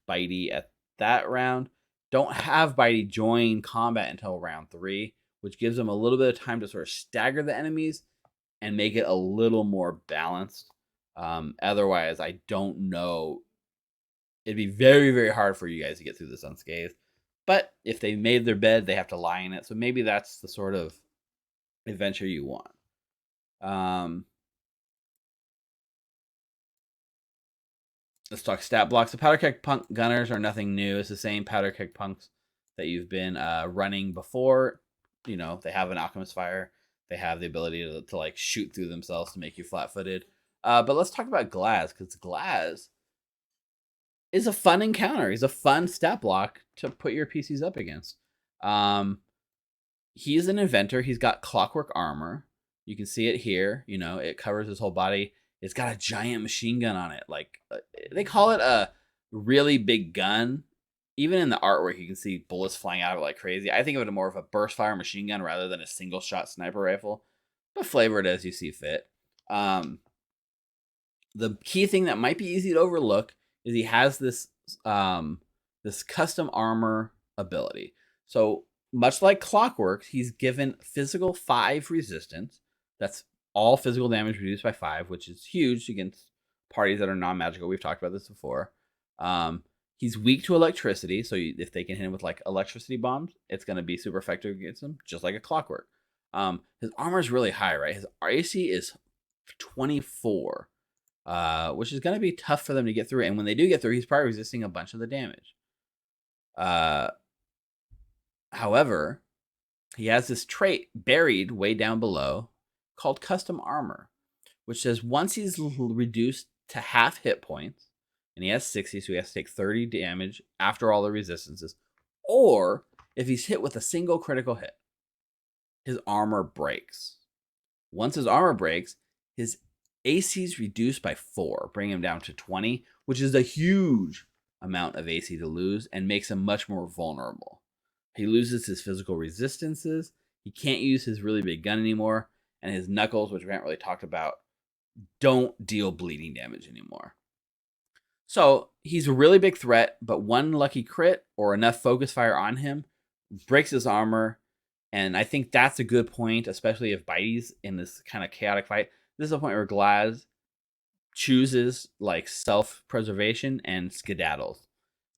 Bitey at that round. Don't have Bitey join combat until round 3, which gives them a little bit of time to sort of stagger the enemies and make it a little more balanced. Otherwise, I don't know. It'd be very, very hard for you guys to get through this unscathed. But if they made their bed, they have to lie in it. So maybe that's the sort of adventure you want. Let's talk stat blocks. The Powderkeg Punk gunners are nothing new. It's the same Powderkeg Punks that you've been running before. You know, they have an Alchemist Fire. They have the ability to like shoot through themselves to make you flat-footed. But let's talk about Glaz, because Glaz is a fun encounter. He's a fun stat block to put your PCs up against. He's an inventor. He's got clockwork armor. You can see it here. You know, it covers his whole body. It's got a giant machine gun on it. Like, they call it a really big gun. Even in the artwork, you can see bullets flying out of it like crazy. I think of it more of a burst fire machine gun rather than a single shot sniper rifle, but flavor it as you see fit. The key thing that might be easy to overlook is he has this this custom armor ability. So much like Clockwork, he's given physical 5 resistance. That's all physical damage reduced by 5, which is huge against parties that are non-magical. We've talked about this before. He's weak to electricity, so if they can hit him with like electricity bombs, it's going to be super effective against him, just like a clockwork. His armor is really high, right? His AC is 24, which is going to be tough for them to get through. And when they do get through, he's probably resisting a bunch of the damage. However, he has this trait buried way down below called custom armor, which says once he's reduced to half hit points, and he has 60, so he has to take 30 damage after all the resistances, or if he's hit with a single critical hit, his armor breaks. Once his armor breaks, his AC is reduced by 4, bringing him down to 20, which is a huge amount of AC to lose and makes him much more vulnerable. He loses his physical resistances, he can't use his really big gun anymore, and his knuckles, which we haven't really talked about, don't deal bleeding damage anymore. So he's a really big threat, but one lucky crit or enough focus fire on him breaks his armor. And I think that's a good point, especially if Bitey's in this kind of chaotic fight. This is a point where Glaz chooses like self-preservation and skedaddles.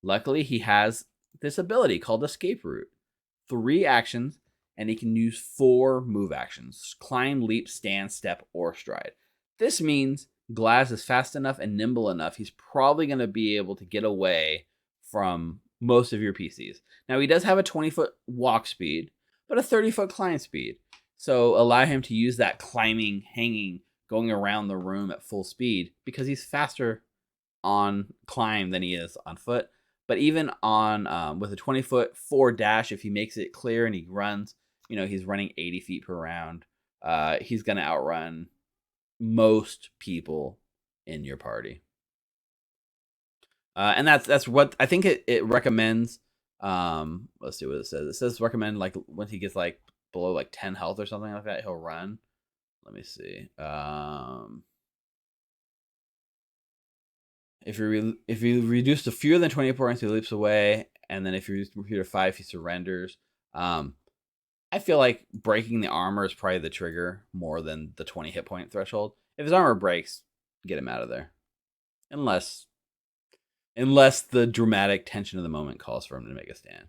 Luckily, he has this ability called Escape Route. 3 actions, and he can use 4 move actions: climb, leap, stand, step, or stride. This means Glaz is fast enough and nimble enough. He's probably going to be able to get away from most of your PCs. Now, he does have a 20-foot walk speed, but a 30-foot climb speed. So allow him to use that climbing, hanging, going around the room at full speed because he's faster on climb than he is on foot. But even on with a 20-foot 4 dash, if he makes it clear and he runs, he's running 80 feet per round, he's going to outrun most people in your party. And that's what I think it recommends. Let's see what it says. It says recommend like once he gets like below like 10 health or something like that, he'll run. Let me see. If you reduce to fewer than 20 points, he leaps away, and then if you reduce to 5, he surrenders. I feel like breaking the armor is probably the trigger more than the 20 hit point threshold. If his armor breaks, get him out of there. Unless the dramatic tension of the moment calls for him to make a stand.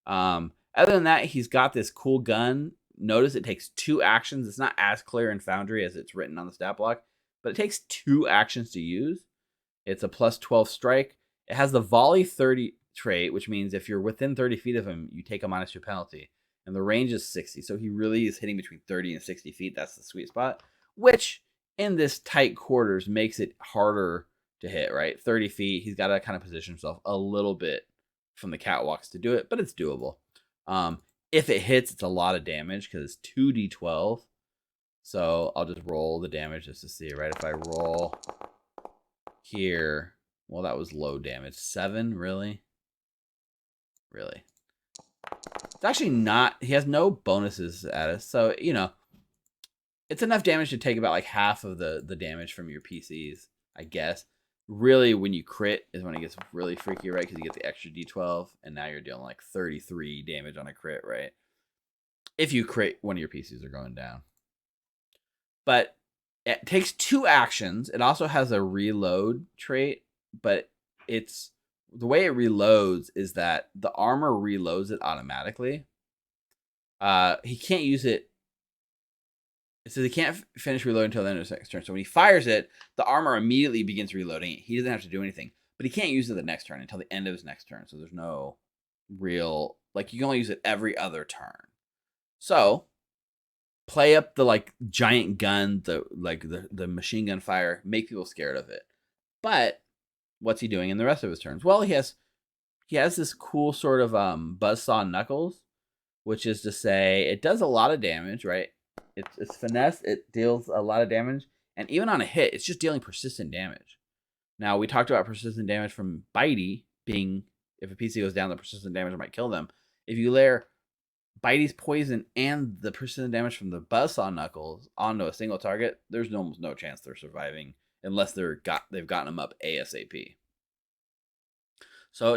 Other than that, he's got this cool gun. Notice it takes 2 actions. It's not as clear in Foundry as it's written on the stat block, but it takes 2 actions to use. It's a plus 12 strike. It has the volley 30 trait, which means if you're within 30 feet of him, you take a -2 penalty. And the range is 60, so he really is hitting between 30 and 60 feet. That's the sweet spot, which in this tight quarters makes it harder to hit, right? 30 feet, he's got to kind of position himself a little bit from the catwalks to do it, but it's doable. If it hits, it's a lot of damage because it's 2d12. So I'll just roll the damage just to see, right? If I roll here, well, that was low damage. 7, really? Really? It's actually not, he has no bonuses at it. So, it's enough damage to take about like half of the damage from your PCs, I guess. Really, when you crit is when it gets really freaky, right? Because you get the extra d12, and now you're dealing like 33 damage on a crit, right? If you crit, one of your PCs are going down. But it takes 2 actions. It also has a reload trait, but the way it reloads is that the armor reloads it automatically. He can't use it. It says he can't finish reloading until the end of his next turn. So when he fires it, the armor immediately begins reloading. He doesn't have to do anything, but he can't use it the next turn until the end of his next turn. So there's no real, like, you can only use it every other turn. So play up the like giant gun, the machine gun fire, make people scared of it. But what's he doing in the rest of his turns? Well, he has this cool sort of buzzsaw knuckles, which is to say it does a lot of damage, right? It's finesse. It deals a lot of damage, and even on a hit, it's just dealing persistent damage. Now, we talked about persistent damage from Bitey being, if a PC goes down, the persistent damage might kill them. If you layer Bitey's poison and the persistent damage from the buzzsaw knuckles onto a single target, there's almost no chance they're surviving unless they've gotten them up ASAP. So,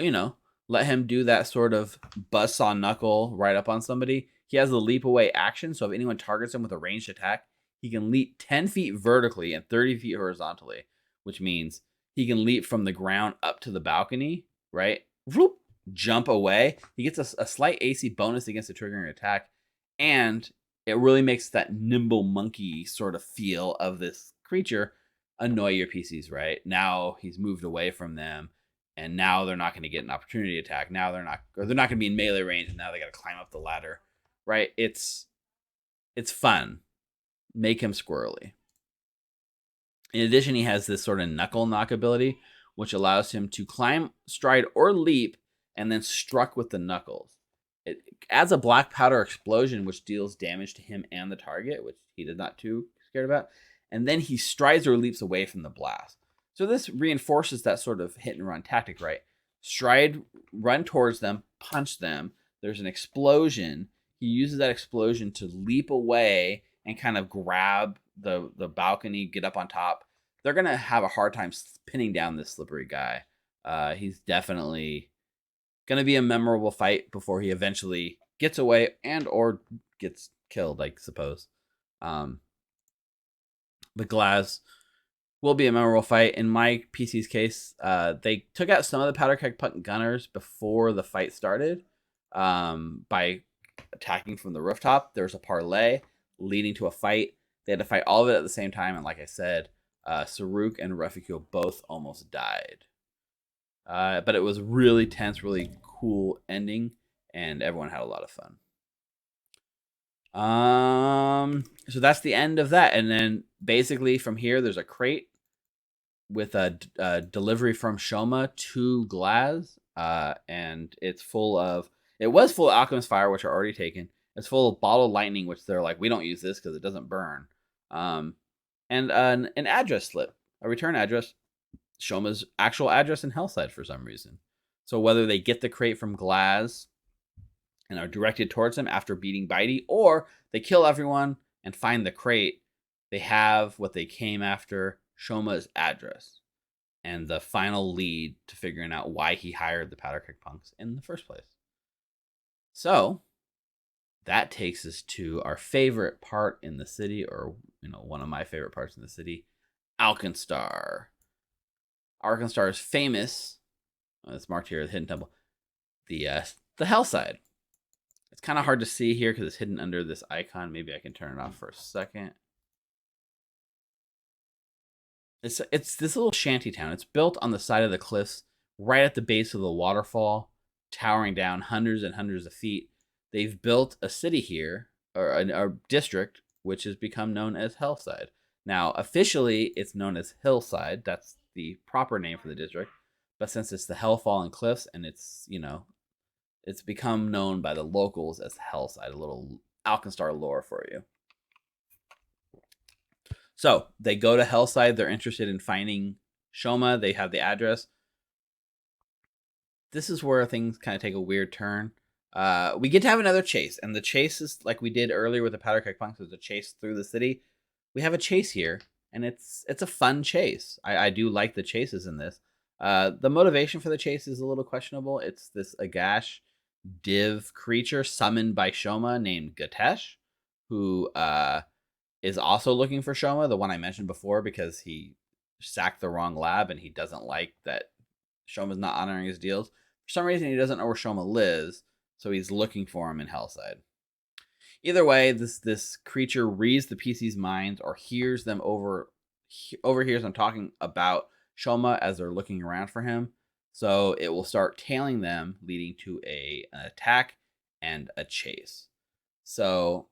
let him do that sort of buzzsaw knuckle right up on somebody. He has the leap away action, so if anyone targets him with a ranged attack, he can leap 10 feet vertically and 30 feet horizontally, which means he can leap from the ground up to the balcony right? Whoop, jump away. He gets a slight AC bonus against the triggering attack, and it really makes that nimble monkey sort of feel of this creature annoy your PCs, right? Now he's moved away from them, and now they're not going to get an opportunity attack. Now they're not going to be in melee range, and now they got to climb up the ladder, right? It's fun. Make him squirrely. In addition, he has this sort of knuckle knock ability, which allows him to climb, stride, or leap, and then struck with the knuckles. It adds a black powder explosion, which deals damage to him and the target, which he is not too scared about. And then he strides or leaps away from the blast. So this reinforces that sort of hit and run tactic, right? Stride, run towards them, punch them. There's an explosion. He uses that explosion to leap away and kind of grab the balcony, get up on top. They're going to have a hard time pinning down this slippery guy. He's definitely going to be a memorable fight before he eventually gets away and or gets killed, I suppose. But Glaz will be a memorable fight. In my PC's case, they took out some of the Powderkeg Punk gunners before the fight started by attacking from the rooftop. There was a parlay leading to a fight. They had to fight all of it at the same time, and like I said, Saruk and Refugio both almost died. But it was really tense, really cool ending, and everyone had a lot of fun. So that's the end of that, and then basically from here, there's a crate with a delivery from Shoma to Glaz, and it was full of Alchemist Fire, which are already taken. It's full of Bottled Lightning, which they're like, we don't use this because it doesn't burn. And an address slip, a return address, Shoma's actual address in Hellside for some reason. So whether they get the crate from Glaz and are directed towards him after beating Bitey, or they kill everyone and find the crate, they have what they came after, Shoma's address, and the final lead to figuring out why he hired the Powderkeg Punks in the first place. So that takes us to our favorite part in the city, or one of my favorite parts in the city, Alkenstar. Alkenstar is famous. It's marked here, the Hidden Temple. The Hellside. It's kind of hard to see here because it's hidden under this icon. Maybe I can turn it off for a second. It's this little shanty town. It's built on the side of the cliffs, right at the base of the waterfall, towering down hundreds and hundreds of feet. They've built a city here, or a district, which has become known as Hellside. Now, officially, it's known as Hillside. That's the proper name for the district. But since it's the Hellfallen Cliffs, and it's become known by the locals as Hellside. A little Alkenstar lore for you. So they go to Hellside. They're interested in finding Shoma. They have the address. This is where things kind of take a weird turn. We get to have another chase, and the chase is like we did earlier with the Powderkeg Punks. There's a chase through the city. We have a chase here, and it's a fun chase. I do like the chases in this. The motivation for the chase is a little questionable. It's this Agash div creature summoned by Shoma named Gatesh, who is also looking for Shoma, the one I mentioned before, because he sacked the wrong lab and he doesn't like that Shoma's not honoring his deals. For some reason, he doesn't know where Shoma lives, so he's looking for him in Hellside. Either way, this creature reads the PC's minds or hears them overhears them talking about Shoma as they're looking around for him. So it will start tailing them, leading to an attack and a chase. So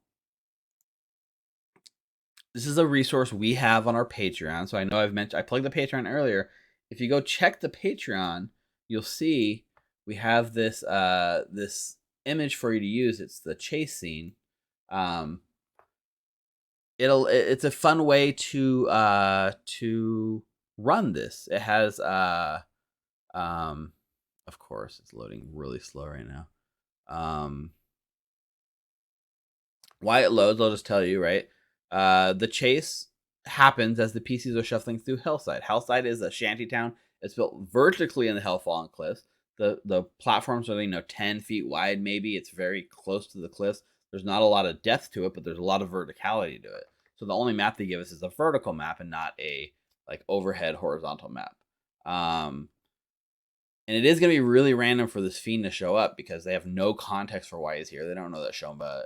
this is a resource we have on our Patreon. So I know I plugged the Patreon earlier. If you go check the Patreon, you'll see we have this this image for you to use. It's the chase scene. It's a fun way to run this. It has of course it's loading really slow right now. Why it loads, I'll just tell you, right? The chase happens as the PCs are shuffling through Hellside. Hellside is a shantytown. It's built vertically in the Hellfallen Cliffs. The platforms are 10 feet wide, maybe. It's very close to the cliffs. There's not a lot of depth to it, but there's a lot of verticality to it. So the only map they give us is a vertical map and not a overhead horizontal map. And it is going to be really random for this fiend to show up because they have no context for why he's here. They don't know that Shoma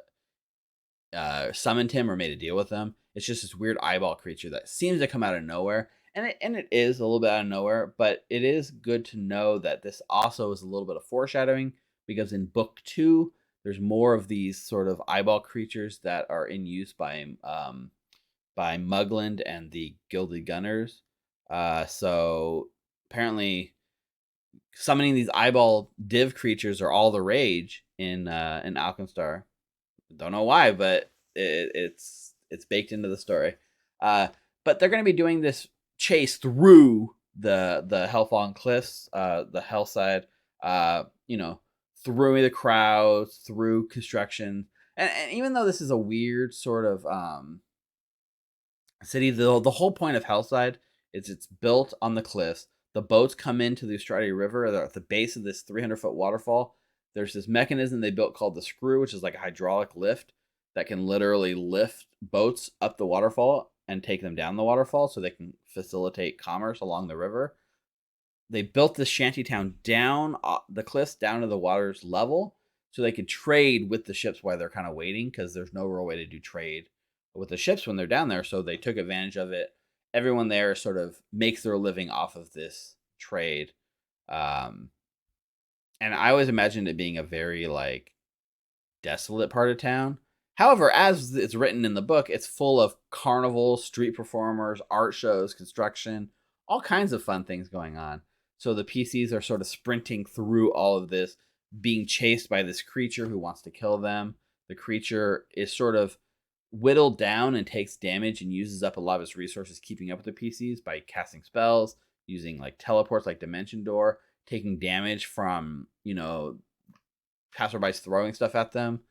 summoned him or made a deal with him. It's just this weird eyeball creature that seems to come out of nowhere. And it is a little bit out of nowhere, but it is good to know that this also is a little bit of foreshadowing, because in book 2, there's more of these sort of eyeball creatures that are in use by Mugland and the Gilded Gunners. So apparently summoning these eyeball div creatures are all the rage in Alkenstar. Don't know why, but it's baked into the story. But they're going to be doing this chase through the Hellfallen Cliffs, the Hellside, through the crowds, through construction, and even though this is a weird sort of city, the whole point of Hellside is it's built on the cliffs. The boats come into the Australia River. They're at the base of this 300-foot waterfall. There's this mechanism they built called the screw, which is like a hydraulic lift that can literally lift boats up the waterfall and take them down the waterfall so they can facilitate commerce along the river. They built this shantytown down the cliffs, down to the water's level, so they could trade with the ships while they're kind of waiting, because there's no real way to do trade with the ships when they're down there. So they took advantage of it. Everyone there sort of makes their living off of this trade. And I always imagined it being a very like desolate part of town. However, as it's written in the book, it's full of carnivals, street performers, art shows, construction, all kinds of fun things going on. So the PCs are sort of sprinting through all of this, being chased by this creature who wants to kill them. The creature is sort of whittled down and takes damage and uses up a lot of its resources keeping up with the PCs by casting spells, using like teleports like Dimension Door, taking damage from, passerbys throwing stuff at them.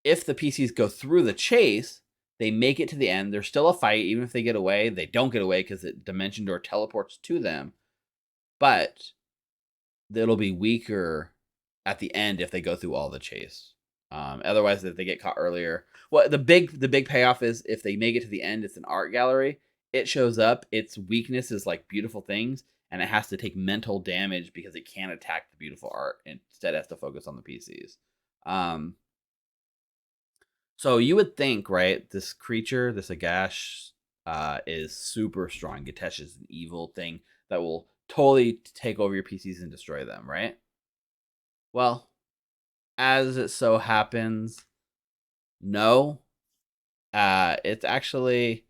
If the PCs go through the chase, they make it to the end. There's still a fight. Even if they get away, they don't get away because Dimension Door teleports to them. But it'll be weaker at the end if they go through all the chase. Otherwise, if they get caught earlier, the big payoff is if they make it to the end, it's an art gallery. It shows up. Its weakness is like beautiful things, and it has to take mental damage because it can't attack the beautiful art. Instead, it has to focus on the PCs. So you would think, right, this creature, this Agash, is super strong. Gatesh is an evil thing that will totally take over your PCs and destroy them, right? Well, as it so happens, no. It's actually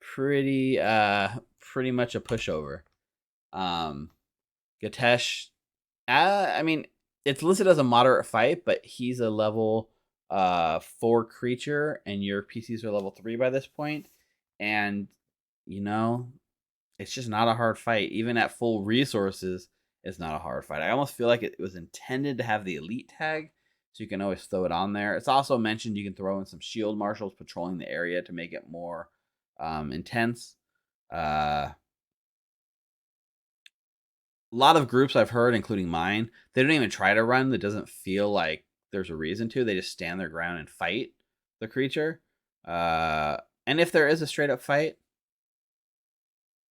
pretty much a pushover. Gatesh, I mean, it's listed as a moderate fight, but he's a level 4 creature, and your PCs are level 3 by this point, and it's just not a hard fight. Even at full resources, it's not a hard fight. I almost feel like it was intended to have the elite tag, so you can always throw it on there. It's also mentioned you can throw in some shield marshals patrolling the area to make it more intense. A lot of groups I've heard, including mine, they don't even try to run. It doesn't feel like there's a reason to. They just stand their ground and fight the creature. And if there is a straight up fight,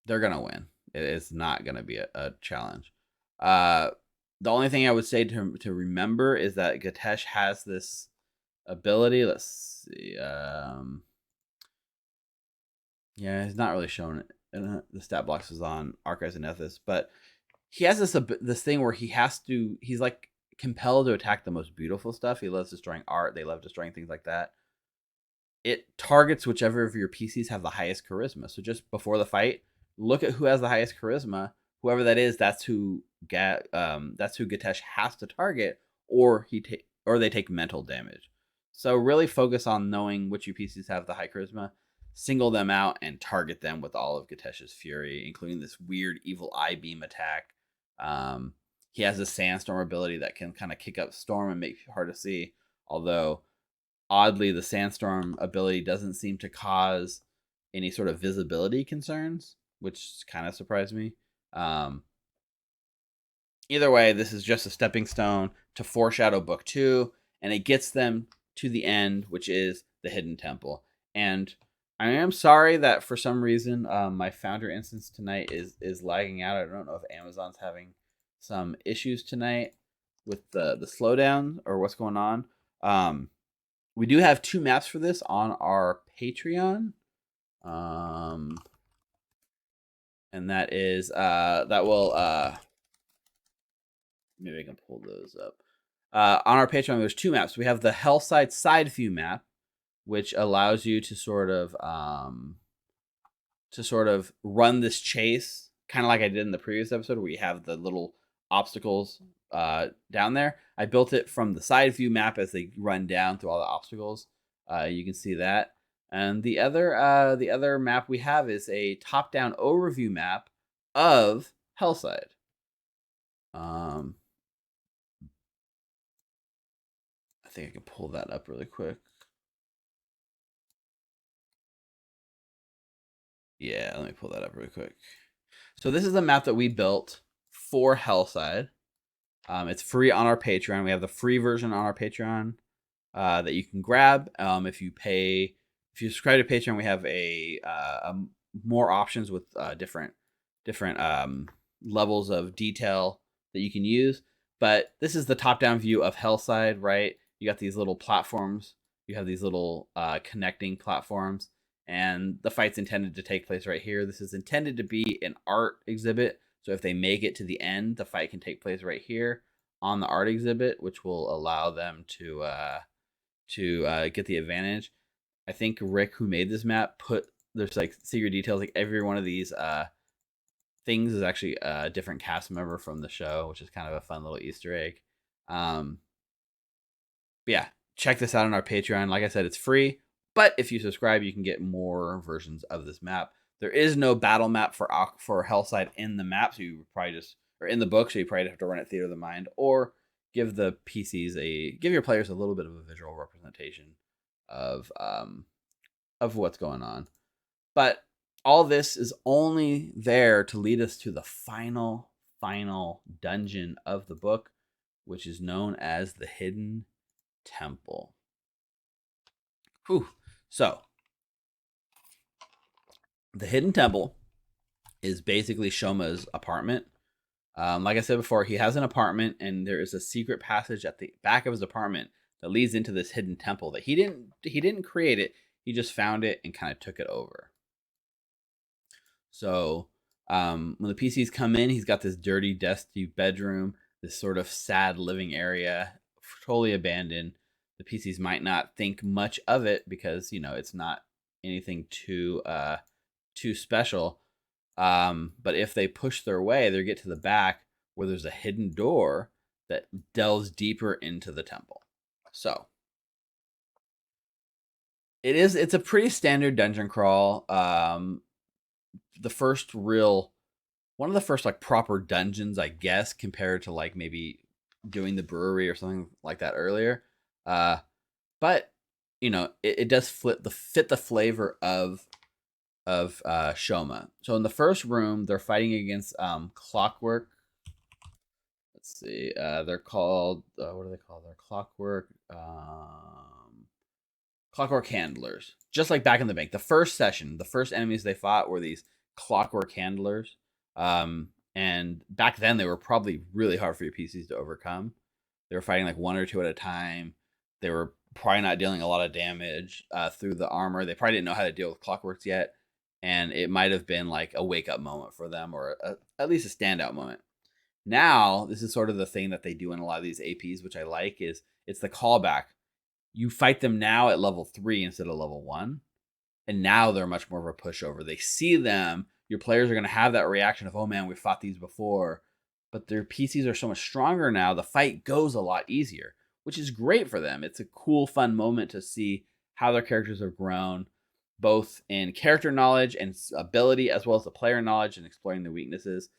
they're gonna win. It's not gonna be a challenge. The only thing I would say to remember is that Gatesh has this ability. Let's see. Yeah, he's not really shown it. The stat blocks is on Archives and Ethos, but he has this thing where he's like compelled to attack the most beautiful stuff. He loves destroying art. They love destroying things like that. It targets whichever of your PCs have the highest charisma. So just before the fight, look at who has the highest charisma. Whoever that is, that's who Gatesh has to target, or they take mental damage. So really focus on knowing which PCs have the high charisma, single them out, and target them with all of Gatesh's fury, including this weird evil eye beam attack. He has a sandstorm ability that can kind of kick up storm and make it hard to see. Although, oddly, the sandstorm ability doesn't seem to cause any sort of visibility concerns, which kind of surprised me. Either way, this is just a stepping stone to foreshadow book 2, and it gets them to the end, which is the Hidden Temple. And I am sorry that for some reason my founder instance tonight is lagging out. I don't know if Amazon's having some issues tonight with the slowdown or what's going on. We do have 2 maps for this on our Patreon. And that is that will maybe I can pull those up. On our Patreon, there's 2 maps. We have the Hellside side view map, which allows you to sort of run this chase, kind of like I did in the previous episode, where you have the little obstacles down there. I built it from the side view map as they run down through all the obstacles. You can see that. And the other map we have is a top-down overview map of Hellside. I think I can pull that up really quick. Yeah, let me pull that up really quick. So this is a map that we built for Hellside. It's free on our Patreon. We have the free version on our Patreon that you can grab. If you subscribe to Patreon, we have a more options with different levels of detail that you can use. But this is the top-down view of Hellside, right? You got these little platforms. You have these little connecting platforms, and the fight's intended to take place right here. This is intended to be an art exhibit, so if they make it to the end, the fight can take place right here on the art exhibit, which will allow them to get the advantage. I think Rick, who made this map, there's like secret details. Like every one of these things is actually a different cast member from the show, which is kind of a fun little Easter egg. But yeah, check this out on our Patreon. Like I said, it's free, but if you subscribe, you can get more versions of this map. There is no battle map for Hellside in the map, so you would probably or in the book, so you probably have to run it Theater of the Mind, or give the PCs give your players a little bit of a visual representation of what's going on. But all this is only there to lead us to the final dungeon of the book, which is known as the Hidden Temple. Whew. So, the Hidden Temple is basically Shoma's apartment. Like I said before, he has an apartment, and there is a secret passage at the back of his apartment that leads into this hidden temple that he didn't create it. He just found it and kind of took it over. So when the PCs come in, he's got this dirty, dusty bedroom, this sort of sad living area, totally abandoned. The PCs might not think much of it because, it's not anything too special. But if they push their way, they get to the back where there's a hidden door that delves deeper into the temple. So it's a pretty standard dungeon crawl. One of the first like proper dungeons, I guess, compared to like maybe doing the brewery or something like that earlier. But it does fit the flavor of Shoma. So in the first room, they're fighting against Clockwork. Let's see. They're called what are they called? They're Clockwork Handlers. Just like back in the bank. The first session, the first enemies they fought were these Clockwork Handlers. And back then they were probably really hard for your PCs to overcome. They were fighting like 1 or 2 at a time. They were probably not dealing a lot of damage through the armor. They probably didn't know how to deal with Clockworks yet. And it might have been like a wake-up moment for them, or at least a standout moment. Now, this is sort of the thing that they do in a lot of these APs, which I like, is it's the callback. You fight them now at level 3 instead of level 1, and now they're much more of a pushover. They see them, your players are going to have that reaction of, oh man, we've fought these before, but their PCs are so much stronger now, the fight goes a lot easier, which is great for them. It's a cool, fun moment to see how their characters have grown, both in character knowledge and ability, as well as the player knowledge and exploring the weaknesses.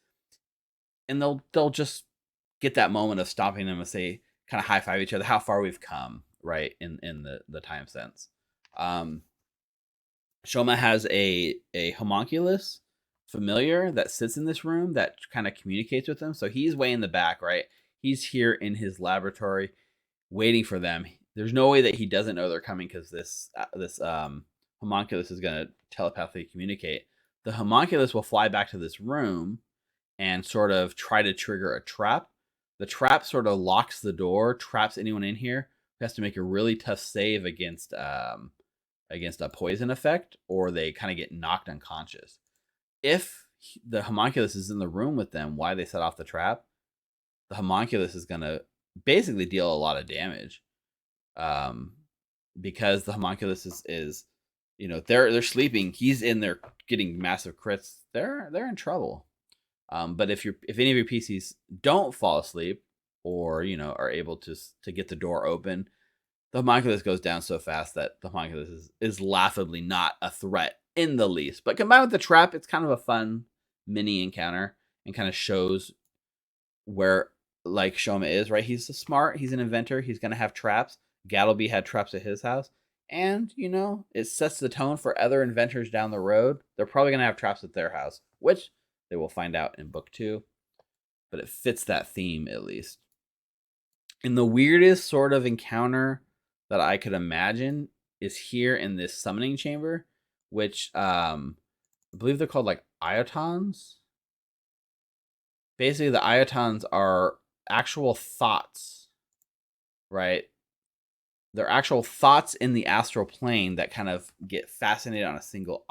And they'll just get that moment of stopping them and say, kind of high five each other, how far we've come, right? In the time sense. Shoma has a homunculus familiar that sits in this room that kind of communicates with them. So he's way in the back, right? He's here in his laboratory waiting for them. There's no way that he doesn't know they're coming, because this homunculus is going to telepathically communicate, the homunculus will fly back to this room and sort of try to trigger a trap. The trap sort of locks the door, traps anyone in here who has to make a really tough save against a poison effect, or they kind of get knocked unconscious. If the homunculus is in the room with them while they set off the trap, the homunculus is going to basically deal a lot of damage. Because the homunculus is they're sleeping, he's in there getting massive crits, they're in trouble. But if any of your PCs don't fall asleep, or are able to get the door open, the homunculus goes down so fast that the homunculus is laughably not a threat in the least. But combined with the trap, it's kind of a fun mini encounter, and kind of shows where like Shoma is, right? He's smart, he's an inventor, he's gonna have traps. Gattleby had traps at his house, and it sets the tone for other inventors down the road. They're probably gonna have traps at their house, which they will find out in book 2, but it fits that theme at least. And the weirdest sort of encounter that I could imagine is here in this summoning chamber, which I believe they're called like iotons. Basically, the iotons are actual thoughts, right? They're actual thoughts in the astral plane that kind of get fascinated on a single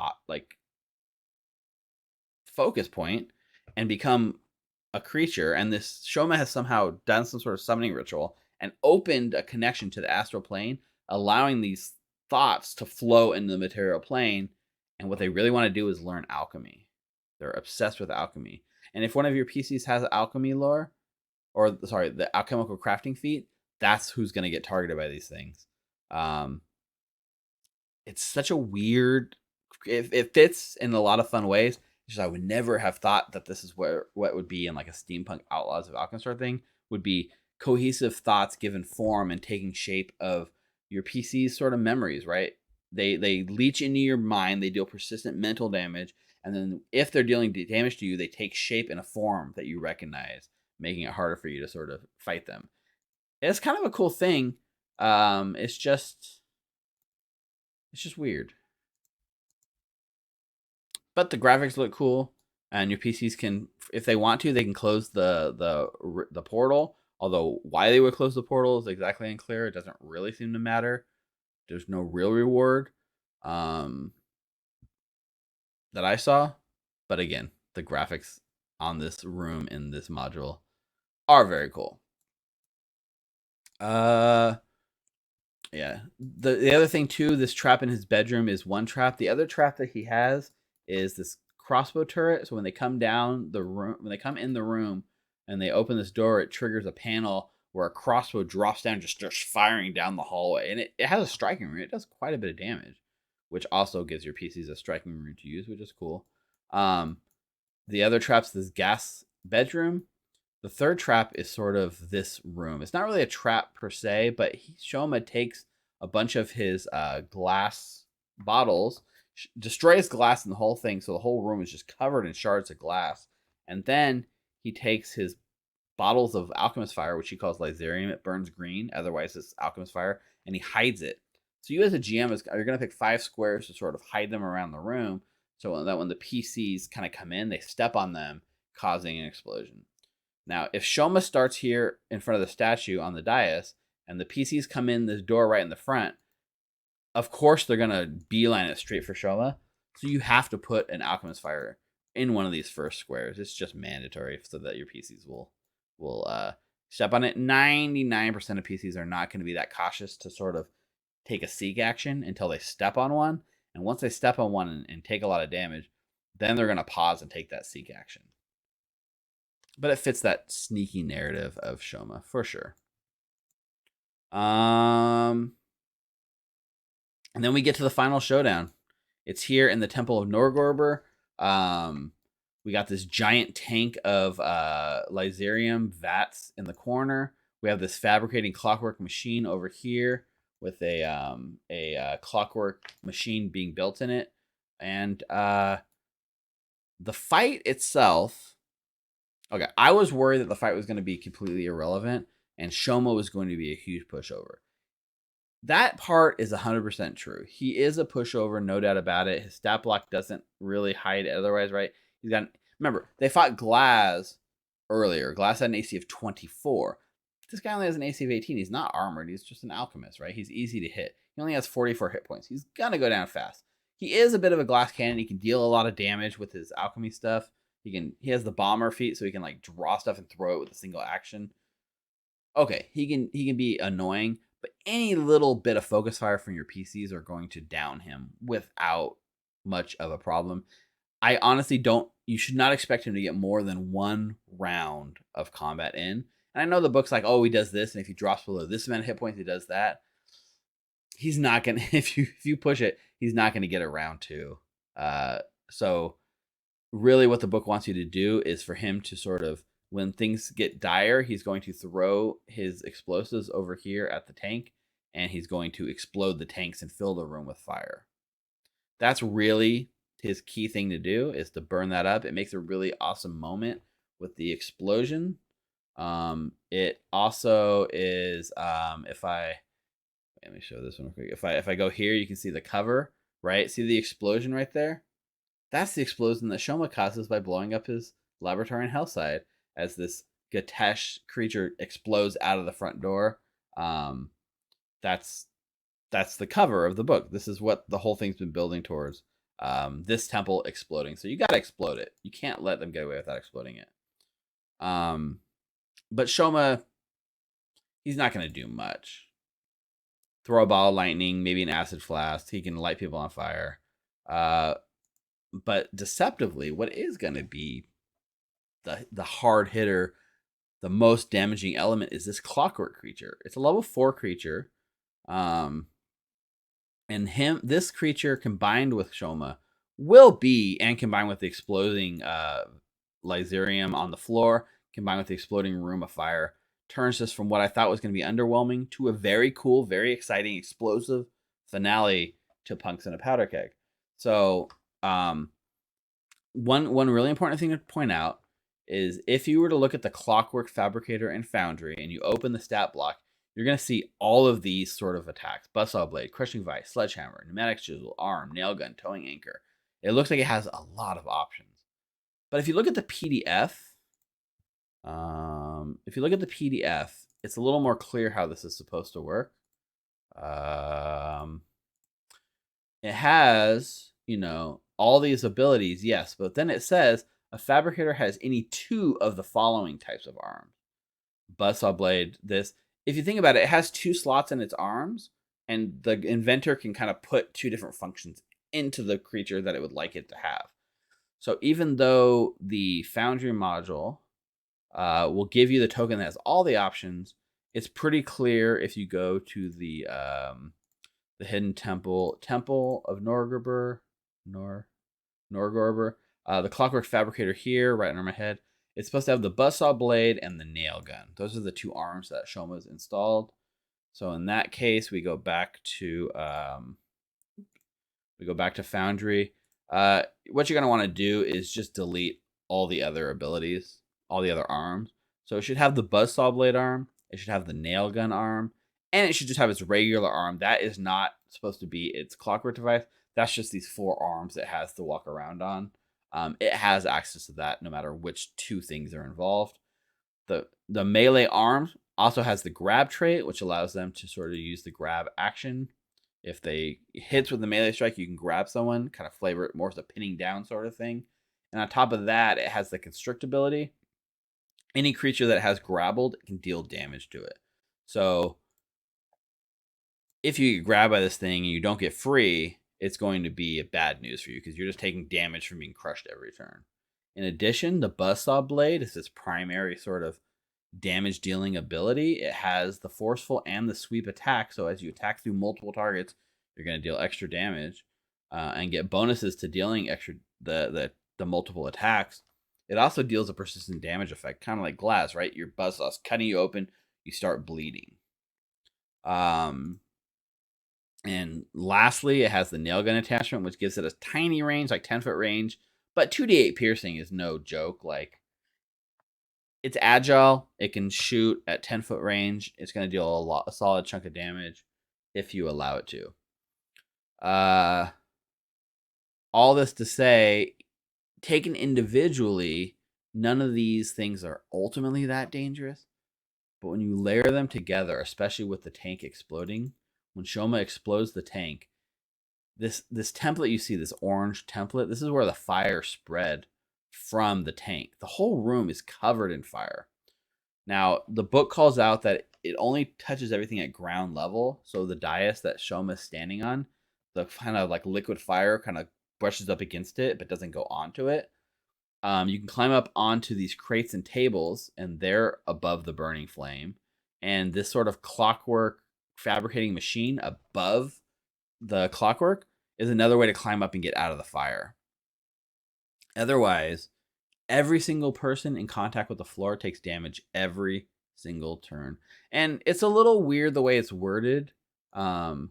focus point and become a creature. And this Shoma has somehow done some sort of summoning ritual and opened a connection to the astral plane, allowing these thoughts to flow into the material plane. And what they really want to do is learn alchemy. They're obsessed with alchemy. And if one of your PCs has alchemy lore, or sorry, the alchemical crafting feat, that's who's going to get targeted by these things. It's such a weird, it fits in a lot of fun ways. It's just I would never have thought that this is what would be in like a steampunk Outlaws of Alkenstar thing, would be cohesive thoughts given form and taking shape of your PC's sort of memories, right? They leach into your mind, they deal persistent mental damage, and then if they're dealing damage to you, they take shape in a form that you recognize, making it harder for you to sort of fight them. It's kind of a cool thing. It's just weird. But the graphics look cool, and your PCs can, if they want to, they can close the portal. Although why they would close the portal is exactly unclear. It doesn't really seem to matter. There's no real reward that I saw. But again, the graphics on this room in this module are very cool. Yeah. The other thing too, this trap in his bedroom is one trap. The other trap that he has is this crossbow turret. So when they come down the room, when they come in the room and they open this door, it triggers a panel where a crossbow drops down, just starts firing down the hallway. And it has a striking rune. It does quite a bit of damage, which also gives your PCs a striking rune to use, which is cool. The other trap's this gas bedroom. The third trap is sort of this room. It's not really a trap per se, but Shoma takes a bunch of his glass bottles, destroys glass in the whole thing, so the whole room is just covered in shards of glass. And then he takes his bottles of alchemist fire, which he calls Lyzerium. It burns green, otherwise it's alchemist fire, and he hides it. So you as a GM you're going to pick 5 squares to sort of hide them around the room, so that when the PCs kind of come in, they step on them, causing an explosion. Now, if Shoma starts here in front of the statue on the dais, and the PCs come in this door right in the front, of course they're going to beeline it straight for Shoma. So you have to put an alchemist fire in one of these first squares. It's just mandatory so that your PCs will step on it. 99% of PCs are not going to be that cautious to sort of take a seek action until they step on one. And once they step on one and take a lot of damage, then they're going to pause and take that seek action. But it fits that sneaky narrative of Shoma for sure. And then we get to the final showdown. It's here in the Temple of Norgorber. We got this giant tank of Lyzerium vats in the corner. We have this fabricating clockwork machine over here with a clockwork machine being built in it. And the fight itself... Okay, I was worried that the fight was going to be completely irrelevant and Shoma was going to be a huge pushover. That part is 100% true. He is a pushover, no doubt about it. His stat block doesn't really hide it otherwise, right? He's got. Remember, they fought Glaz earlier. Glaz had an AC of 24. This guy only has an AC of 18. He's not armored. He's just an alchemist, right? He's easy to hit. He only has 44 hit points. He's gonna go down fast. He is a bit of a glass cannon. He can deal a lot of damage with his alchemy stuff. He has the bomber feat, so he can like draw stuff and throw it with a single action. Okay, he can be annoying, but any little bit of focus fire from your PCs are going to down him without much of a problem. I honestly don't. You should not expect him to get more than one round of combat in. And I know the book's like, oh, he does this, and if he drops below this amount of hit points, he does that. He's not gonna. If you push it, he's not gonna get a round two. So really, what the book wants you to do is for him to sort of, when things get dire, he's going to throw his explosives over here at the tank, and he's going to explode the tanks and fill the room with fire. That's really his key thing to do, is to burn that up. It makes a really awesome moment with the explosion. It also is, let me show this one real quick. If I go here, you can see the cover, right? See the explosion right there? That's the explosion that Shoma causes by blowing up his laboratory in Hellside, as this Gatesh creature explodes out of the front door. That's the cover of the book. This is what the whole thing's been building towards. This temple exploding. So you gotta explode it. You can't let them get away without exploding it. But Shoma, he's not gonna do much. Throw a ball of lightning, maybe an acid flask. He can light people on fire. But deceptively, what is gonna be the hard hitter, the most damaging element, is this clockwork creature. It's a level 4 creature. And this creature combined with Shoma will be, and combined with the exploding Lyzerium on the floor, combined with the exploding room of fire, turns this from what I thought was going to be underwhelming to a very cool, very exciting, explosive finale to Punks in a Powder Keg. So one really important thing to point out is, if you were to look at the Clockwork Fabricator and Foundry and you open the stat block, you're going to see all of these sort of attacks: Buzzsaw Blade, Crushing Vice, Sledgehammer, Pneumatic Chisel, Arm, Nail Gun, Towing Anchor. It looks like it has a lot of options. But if you look at the PDF, it's a little more clear how this is supposed to work. It has, all these abilities, yes, but then it says a fabricator has any 2 of the following types of arms. Buzzsaw Blade, this. If you think about it, it has 2 slots in its arms, and the inventor can kind of put 2 different functions into the creature that it would like it to have. So even though the Foundry module will give you the token that has all the options, it's pretty clear if you go to the Hidden Temple of Norgorber, the Clockwork Fabricator here, right under my head. It's supposed to have the Buzzsaw Blade and the Nail Gun. Those are the 2 arms that Shoma's installed. So in that case, we go back to Foundry. What you're going to want to do is just delete all the other abilities, all the other arms. So it should have the Buzzsaw Blade arm, it should have the Nail Gun arm, and it should just have its regular arm. That is not supposed to be its clockwork device. That's just these 4 arms it has to walk around on. It has access to that no matter which 2 things are involved. The melee arm also has the grab trait, which allows them to sort of use the grab action. If they hits with the melee strike, you can grab someone, kind of flavor it more as a pinning down sort of thing. And on top of that, it has the constrict ability. Any creature that has grappled can deal damage to it. So if you get grabbed by this thing and you don't get free, it's going to be a bad news for you, because you're just taking damage from being crushed every turn. In addition, the Buzzsaw Blade is its primary sort of damage dealing ability. It has the forceful and the sweep attack, so as you attack through multiple targets, you're going to deal extra damage and get bonuses to dealing extra the multiple attacks. It also deals a persistent damage effect, kind of like glass, right? Your Buzzsaw's cutting you open, you start bleeding. And lastly, it has the nail gun attachment, which gives it a tiny range, like 10-foot range, but 2d8 piercing is no joke. Like, it's agile. It can shoot at 10-foot range. It's going to deal a solid chunk of damage. if you allow it to. All this to say, taken individually, none of these things are ultimately that dangerous. But when you layer them together, especially with the tank exploding, when Shoma explodes the tank, this template you see, this orange template, this is where the fire spread from the tank. The whole room is covered in fire. Now, the book calls out that it only touches everything at ground level. So the dais that Shoma is standing on, the kind of like liquid fire kind of brushes up against it, but doesn't go onto it. You can climb up onto these crates and tables, and they're above the burning flame. And this sort of clockwork fabricating machine above the clockwork is another way to climb up and get out of the fire. Otherwise, every single person in contact with the floor takes damage every single turn. And it's a little weird the way it's worded, because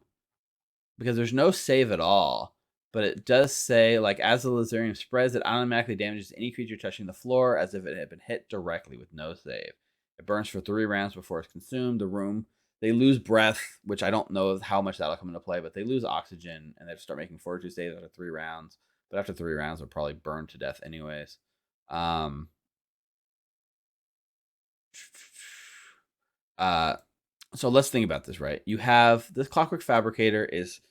there's no save at all. But it does say, like, as the Lyzerium spreads, it automatically damages any creature touching the floor as if it had been hit directly with no save. It burns for 3 rounds before it's consumed. The room, they lose breath, which I don't know how much that'll come into play, but they lose oxygen, and they have to start making fortitude saves after 3 rounds. But after 3 rounds, they'll probably burn to death anyways. So let's think about this, right? You have this clockwork fabricator is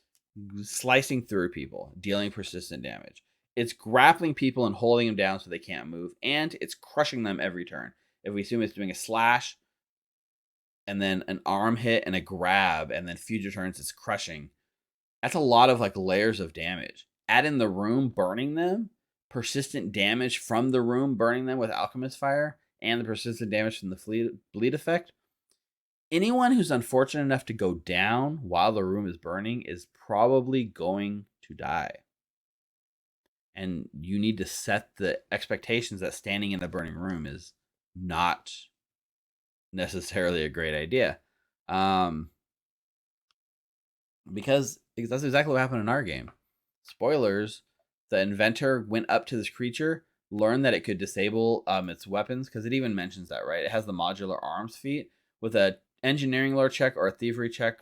slicing through people, dealing persistent damage. It's grappling people and holding them down so they can't move, and it's crushing them every turn. If we assume it's doing a slash, and then an arm hit and a grab, and then future turns it's crushing, that's a lot of like layers of damage. Add in the room burning them, persistent damage from the room burning them with alchemist fire, and the persistent damage from the bleed effect. Anyone who's unfortunate enough to go down while the room is burning is probably going to die. And you need to set the expectations that standing in a burning room is not necessarily a great idea. Because that's exactly what happened in our game. Spoilers, the inventor went up to this creature, learned that it could disable its weapons, because it even mentions that, right? It has the modular arms feat with a engineering lore check or a thievery check,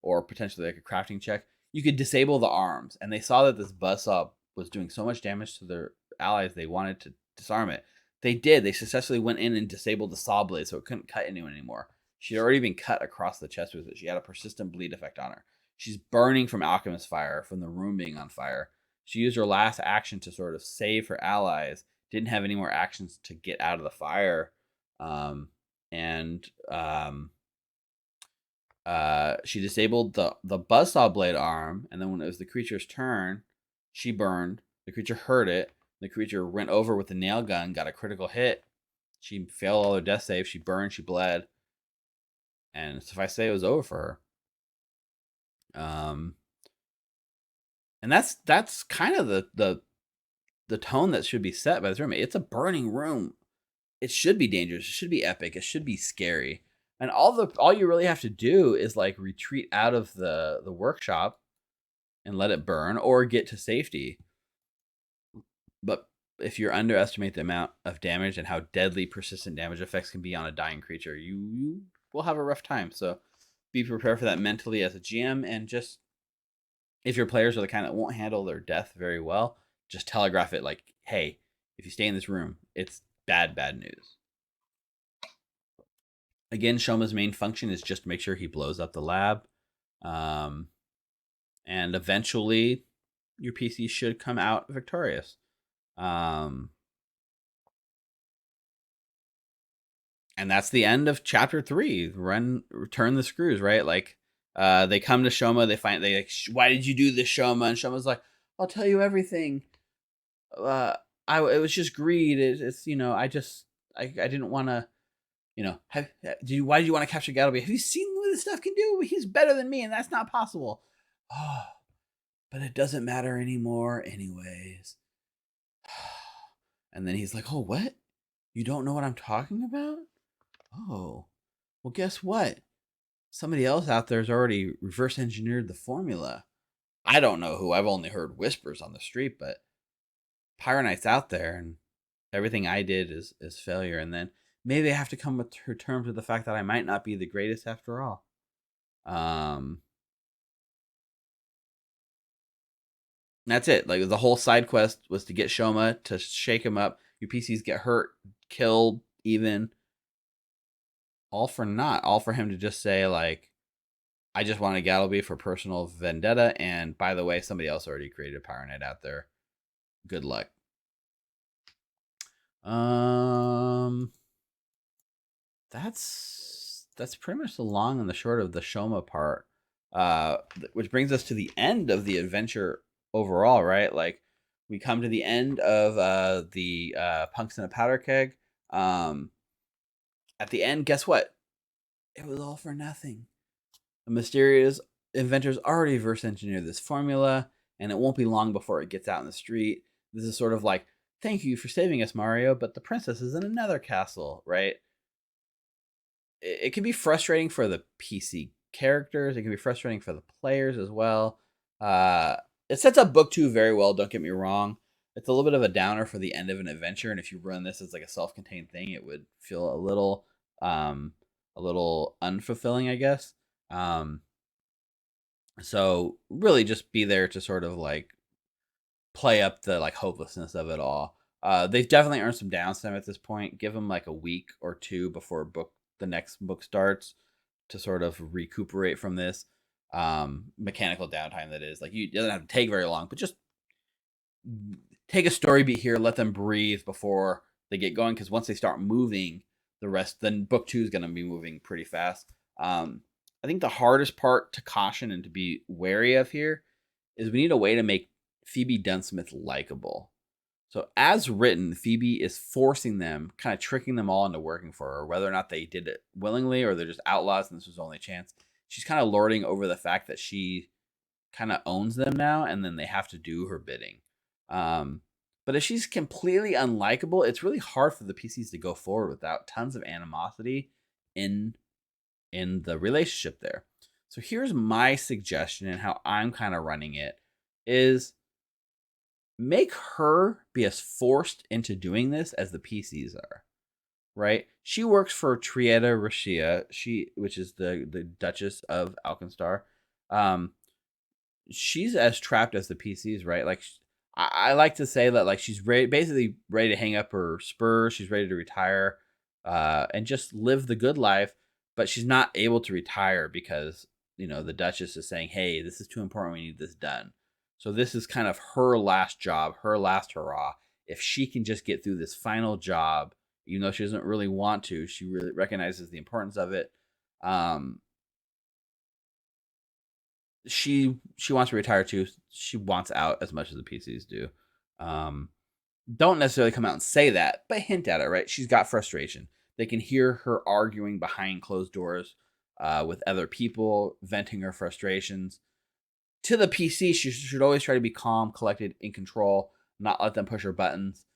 or potentially like a crafting check. You could disable the arms, and they saw that this buzzsaw was doing so much damage to their allies, they wanted to disarm it. They did. They successfully went in and disabled the saw blade, so it couldn't cut anyone anymore. She'd already been cut across the chest with it. She had a persistent bleed effect on her. She's burning from alchemist fire, from the room being on fire. She used her last action to sort of save her allies. Didn't have any more actions to get out of the fire. She disabled the buzzsaw blade arm, and then when it was the creature's turn, she burned. The creature heard it. The creature went over with the nail gun, got a critical hit. She failed all her death saves. She burned. She bled, and suffice to say, it was over for her. And that's kind of the tone that should be set by this room. It's a burning room. It should be dangerous. It should be epic. It should be scary. And all you really have to do is like retreat out of the workshop and let it burn, or get to safety. But if you underestimate the amount of damage and how deadly persistent damage effects can be on a dying creature, you will have a rough time. So be prepared for that mentally as a GM, and just, if your players are the kind that won't handle their death very well, just telegraph it like, hey, if you stay in this room, it's bad news. Again, Shoma's main function is just to make sure he blows up the lab. And eventually, your PC should come out victorious. And that's the end of chapter 3. Return the screws, right? Like, they come to Shoma. They like, why did you do this, Shoma? And Shoma's like, I'll tell you everything. It was just greed. It's I didn't want to, why did you want to capture Gattleby? Have you seen what this stuff can do? He's better than me, and that's not possible. Oh, but it doesn't matter anymore anyways. And then he's like, oh, what? You don't know what I'm talking about? Oh, well, guess what? Somebody else out there's already reverse engineered the formula. I don't know who. I've only heard whispers on the street, but Pyronite's out there, and everything I did is failure. And then maybe I have to come to terms with the fact that I might not be the greatest after all. that's it. Like the whole side quest was to get Shoma to shake him up. Your PCs get hurt, killed, even. All for naught. All for him to just say like, I just want a Gattleby for personal vendetta. And by the way, somebody else already created a Power Knight out there. Good luck. That's pretty much the long and the short of the Shoma part. Which brings us to the end of the adventure overall, right? Like we come to the end of the Punks in a Powder Keg. At the end, guess what? It was all for nothing. The mysterious inventors already reverse engineered this formula, and it won't be long before it gets out in the street. This is sort of like, thank you for saving us, Mario, but the princess is in another castle, right? It can be frustrating for the PC characters. It can be frustrating for the players as well. It sets up book 2 very well, don't get me wrong. It's a little bit of a downer for the end of an adventure, and if you run this as like a self-contained thing, it would feel a little unfulfilling, I guess. So really just be there to sort of like play up the like hopelessness of it all. They've definitely earned some downtime at this point. Give them like a week or two before the next book starts to sort of recuperate from this mechanical downtime. That is like, it doesn't have to take very long, but just take a story beat here, let them breathe before they get going, because once they start moving then book 2 is going to be moving pretty fast. I think the hardest part to caution and to be wary of here is we need a way to make Phoebe Dunsmith likable. So as written, Phoebe is forcing them, kind of tricking them all into working for her, whether or not they did it willingly or they're just outlaws and this was only a chance. She's kind of lording over the fact that she kind of owns them now, and then they have to do her bidding. But if she's completely unlikable, it's really hard for the PCs to go forward without tons of animosity in the relationship there. So here's my suggestion and how I'm kind of running it is make her be as forced into doing this as the PCs are, right? She works for Trieta Rashia, which is the Duchess of Alkenstar. She's as trapped as the PCs, right? Like I like to say that like she's basically ready to hang up her spurs. She's ready to retire and just live the good life, but she's not able to retire because, the Duchess is saying, hey, this is too important. We need this done. So this is kind of her last job, her last hurrah. If she can just get through this final job, even though she doesn't really want to, she really recognizes the importance of it. She wants to retire too. She wants out as much as the PCs do. Don't necessarily come out and say that, but hint at it, right? She's got frustration. They can hear her arguing behind closed doors with other people, venting her frustrations. To the PC, she should always try to be calm, collected, in control, not let them push her buttons.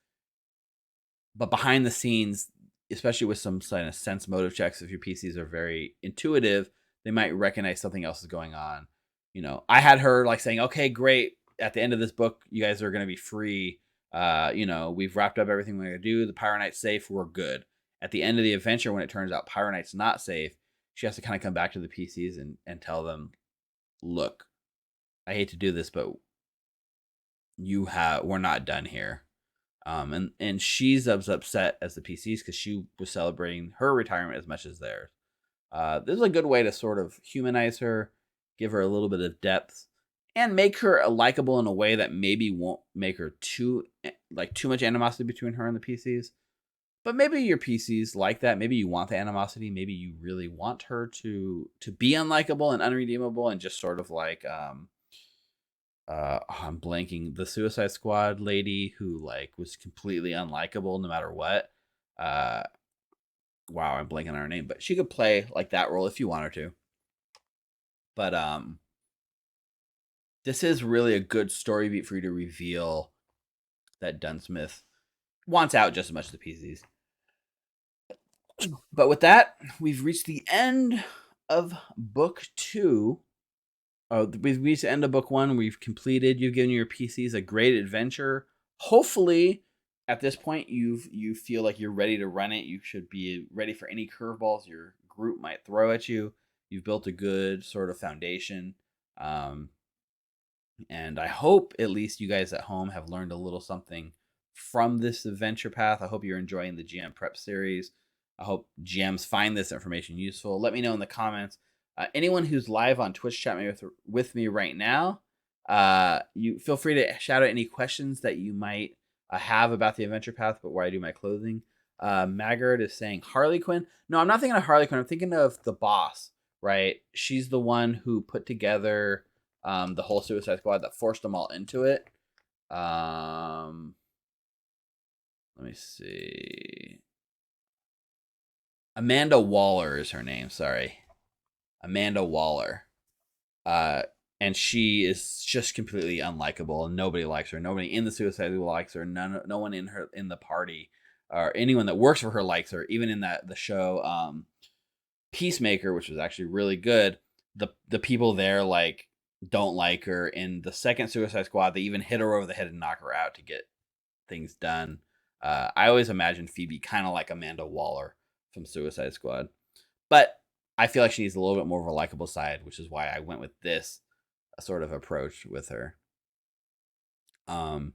But behind the scenes, especially with some kind of sense motive checks, if your PCs are very intuitive, they might recognize something else is going on. I had her like saying, okay, great. At the end of this book, you guys are going to be free. We've wrapped up everything we're going to do. The Power Knight's safe. We're good. At the end of the adventure, when it turns out Power Knight's not safe, she has to kind of come back to the PCs and tell them, look, I hate to do this, but we're not done here. And she's as upset as the PCs because she was celebrating her retirement as much as theirs. This is a good way to sort of humanize her, give her a little bit of depth, and make her likable in a way that maybe won't make her too much animosity between her and the PCs. But maybe your PCs like that. Maybe you want the animosity. Maybe you really want her to be unlikable and unredeemable and just sort of like I'm blanking, the Suicide Squad lady who like was completely unlikable no matter what. Wow, I'm blanking on her name, but she could play like that role if you want her to. But this is really a good story beat for you to reveal that Dunsmith wants out just as much as the PCs. But with that, we've reached the end of book 2. We've reached the end of book 1. We've completed. You've given your PCs a great adventure. Hopefully, at this point, you feel like you're ready to run it. You should be ready for any curveballs your group might throw at you. You've built a good sort of foundation. And I hope at least you guys at home have learned a little something from this adventure path. I hope you're enjoying the GM Prep series. I hope GMs find this information useful. Let me know in the comments. Anyone who's live on Twitch chat with me right now, you feel free to shout out any questions that you might have about the adventure path, but where I do my clothing. Maggard is saying Harley Quinn. No, I'm not thinking of Harley Quinn. I'm thinking of the boss, right? She's the one who put together the whole Suicide Squad that forced them all into it. Let me see. Amanda Waller is her name. Sorry. Amanda Waller. And she is just completely unlikable, and nobody likes her. Nobody in the Suicide Squad likes her. No one in the party or anyone that works for her likes her. Even in the show Peacemaker, which was actually really good, the people there like don't like her. In the second Suicide Squad, they even hit her over the head and knock her out to get things done. I always imagined Phoebe kind of like Amanda Waller from Suicide Squad, but I feel like she needs a little bit more of a likable side, which is why I went with this sort of approach with her. In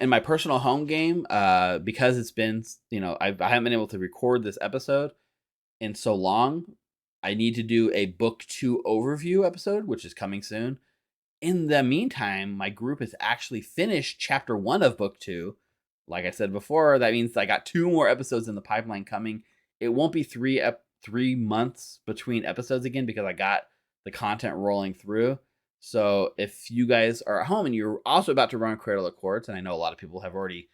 my personal home game, because it's been, I haven't been able to record this episode in so long, I need to do a book 2 overview episode, which is coming soon. In the meantime, my group has actually finished chapter 1 of book 2. Like I said before, that means I got 2 more episodes in the pipeline coming. It won't be 3 months between episodes again because I got the content rolling through. So if you guys are at home and you're also about to run Cradle of Quartz, and I know a lot of people have already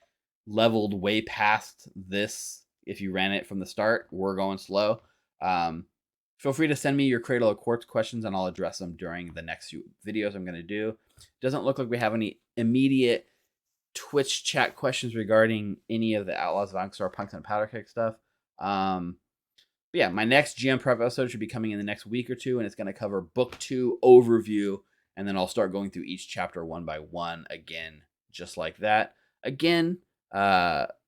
leveled way past this. If you ran it from the start, we're going slow. Feel free to send me your Cradle of Quartz questions and I'll address them during the next few videos I'm going to do. Doesn't look like we have any immediate Twitch chat questions regarding any of the Outlaws of Alkenstar, Punks, and Powderkeg stuff. But yeah, my next GM Prep episode should be coming in the next week or two, and it's going to cover book 2 overview, and then I'll start going through each chapter one by one again, just like that. Again, Patreon,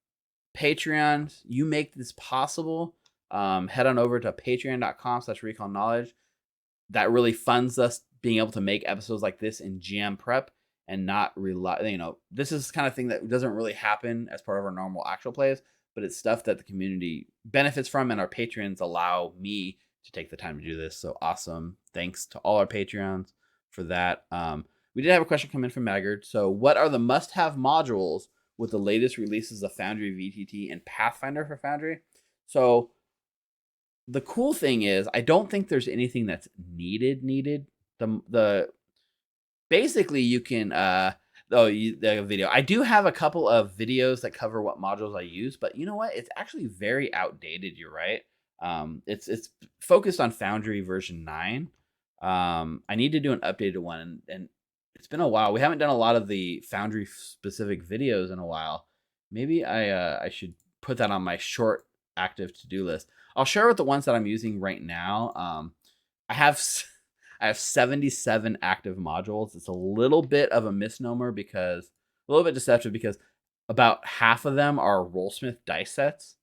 you make this possible. Head on over to patreon.com/recallknowledge. That really funds us being able to make episodes like this in GM Prep and not rely, this is kind of thing that doesn't really happen as part of our normal actual plays, but it's stuff that the community benefits from, and our patrons allow me to take the time to do this. So awesome. Thanks to all our Patreons for that. We did have a question come in from Maggard. So what are the must-have modules with the latest releases of Foundry VTT and Pathfinder for Foundry? So the cool thing is, I don't think there's anything that's needed. The basically you can the video. I do have a couple of videos that cover what modules I use, but you know what? It's actually very outdated. You're right. It's focused on Foundry version 9. I need to do an updated one, and it's been a while. We haven't done a lot of the Foundry specific videos in a while. Maybe I should put that on my short active to-do list. I'll share with the ones that I'm using right now. I have 77 active modules. It's a little bit of a misnomer a little bit deceptive because about half of them are Rollsmith dice sets,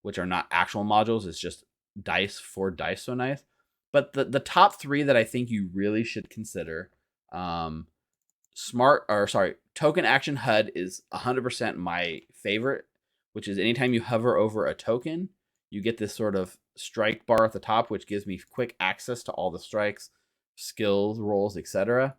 which are not actual modules. It's just dice for Dice So Nice. But the top 3 that I think you really should consider, Token Action HUD is 100% my favorite, which is anytime you hover over a token, you get this sort of strike bar at the top, which gives me quick access to all the strikes, skills, rolls, etc.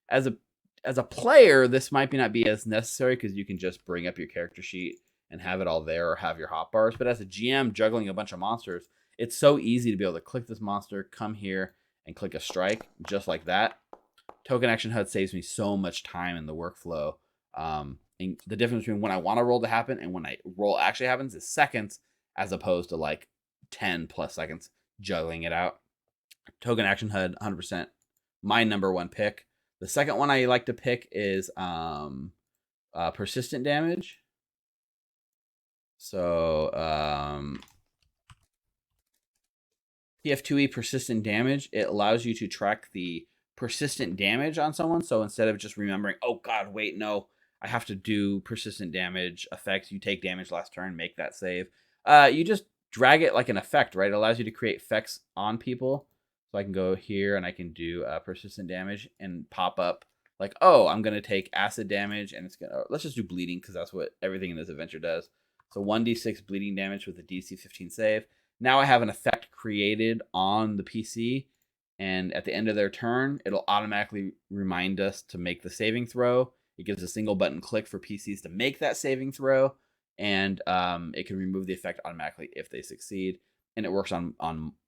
As a player, this might not be as necessary because you can just bring up your character sheet and have it all there, or have your hotbars. But as a GM juggling a bunch of monsters, it's so easy to be able to click this monster, come here, and click a strike just like that. Token Action HUD saves me so much time in the workflow. And the difference between when I want a roll to happen and when I roll actually happens is seconds, as opposed to like 10 plus seconds juggling it out. Token Action HUD, 100% my number one pick. The second one I like to pick is persistent damage. So PF2E persistent damage, it allows you to track the persistent damage on someone. So instead of just remembering, oh god, wait, no, I have to do persistent damage effects, you take damage last turn, make that save. You just drag it like an effect, right? It allows you to create effects on people. So I can go here and I can do persistent damage and pop up like, oh, I'm gonna take acid damage, and it's gonna let's just do bleeding because that's what everything in this adventure does. So 1d6 bleeding damage with a DC 15 save. Now I have an effect created on the PC, and at the end of their turn, it'll automatically remind us to make the saving throw. It gives a single button click for PCs to make that saving throw, and it can remove the effect automatically if they succeed. And it works on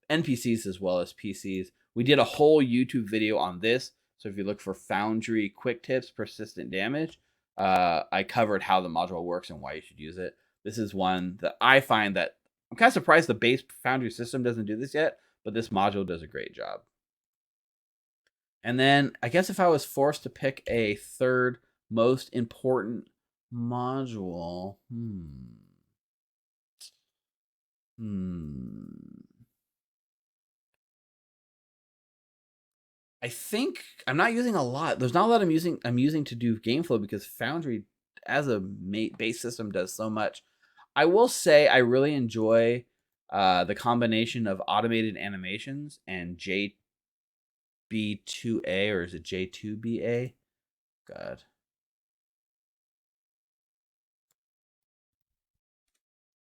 NPCs as well as PCs. We did a whole YouTube video on this, so if you look for Foundry Quick Tips Persistent Damage, I covered how the module works and why you should use it. This is one that I find that I'm kind of surprised the base Foundry system doesn't do this yet, but this module does a great job. And then I guess if I was forced to pick a third most important module, I think I'm not using a lot. There's not a lot I'm using to do game flow because Foundry as a base system does so much. I will say I really enjoy the combination of automated animations and JB2A, or is it J2BA? God.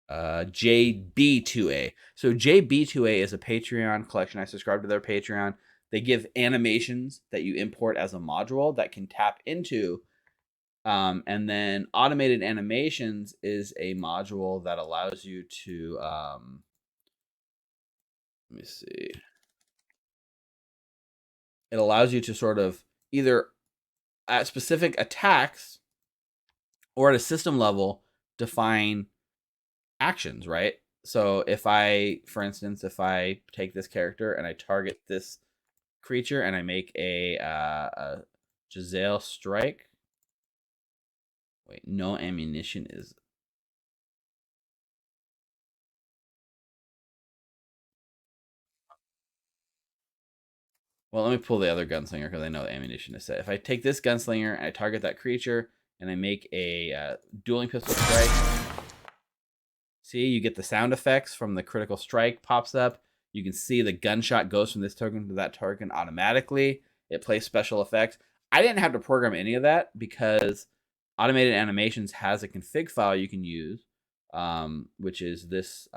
JB2A. So JB2A is a Patreon collection. I subscribe to their Patreon. They give animations that you import as a module that can tap into. And then automated animations is a module that allows you to, let me see. It allows you to sort of either at specific attacks or at a system level define actions, right? So if I, for instance, if I take this character and I target this creature and I make a Giselle strike. Wait, no ammunition is. Well, let me pull the other gunslinger because I know the ammunition is set. If I take this gunslinger and I target that creature and I make a dueling pistol strike, see, you get the sound effects from the critical strike pops up. You can see the gunshot goes from this token to that token automatically. It plays special effects. I didn't have to program any of that because Automated Animations has a config file you can use, which is this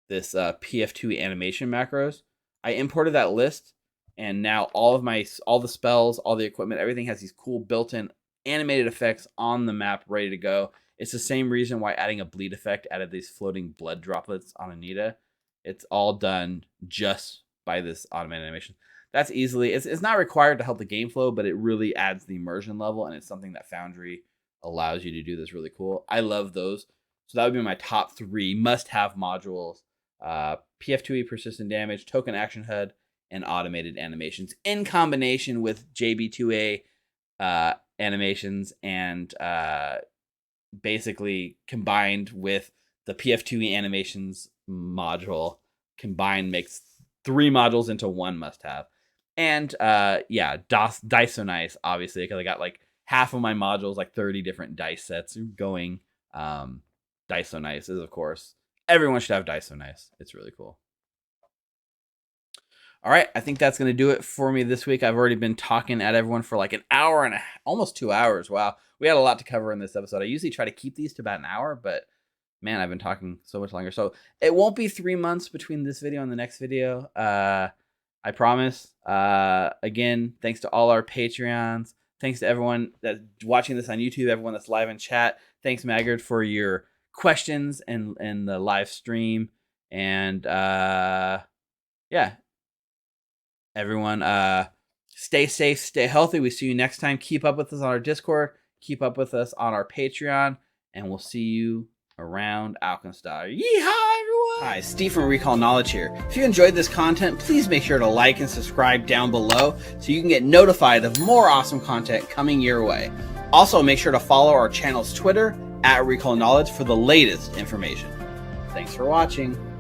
PF2 animation macros. I imported that list, and now all the spells, all the equipment, everything has these cool built-in animated effects on the map ready to go. It's the same reason why adding a bleed effect added these floating blood droplets on Anita. It's all done just by this automated animation. That's easily, it's not required to help the game flow, but it really adds the immersion level, and it's something that Foundry allows you to do that's really cool. I love those. So that would be my top 3 must-have modules. PF2E persistent damage, token action HUD, and automated animations in combination with JB2A animations and basically combined with the PF2E animations module combined makes 3 modules into one must-have. And yeah, Dice So Nice, obviously, because I got like half of my modules, like 30 different dice sets going. Dice So Nice is, of course, everyone should have Dice So Nice. It's really cool. All right, I think that's going to do it for me this week. I've already been talking at everyone for like an hour and almost 2 hours. Wow. We had a lot to cover in this episode. I usually try to keep these to about an hour, but man, I've been talking so much longer. So it won't be 3 months between this video and the next video. I promise. Again, thanks to all our Patreons. Thanks to everyone that's watching this on YouTube, everyone that's live in chat. Thanks, Maggard, for your questions and the live stream. And yeah, everyone, stay safe, stay healthy. We see you next time. Keep up with us on our Discord. Keep up with us on our Patreon. And we'll see you around Alkenstar. Yeehaw, everyone! Hi, Steve from Recall Knowledge here. If you enjoyed this content, please make sure to like and subscribe down below so you can get notified of more awesome content coming your way. Also, make sure to follow our channel's Twitter @Recall Knowledge for the latest information. Thanks for watching.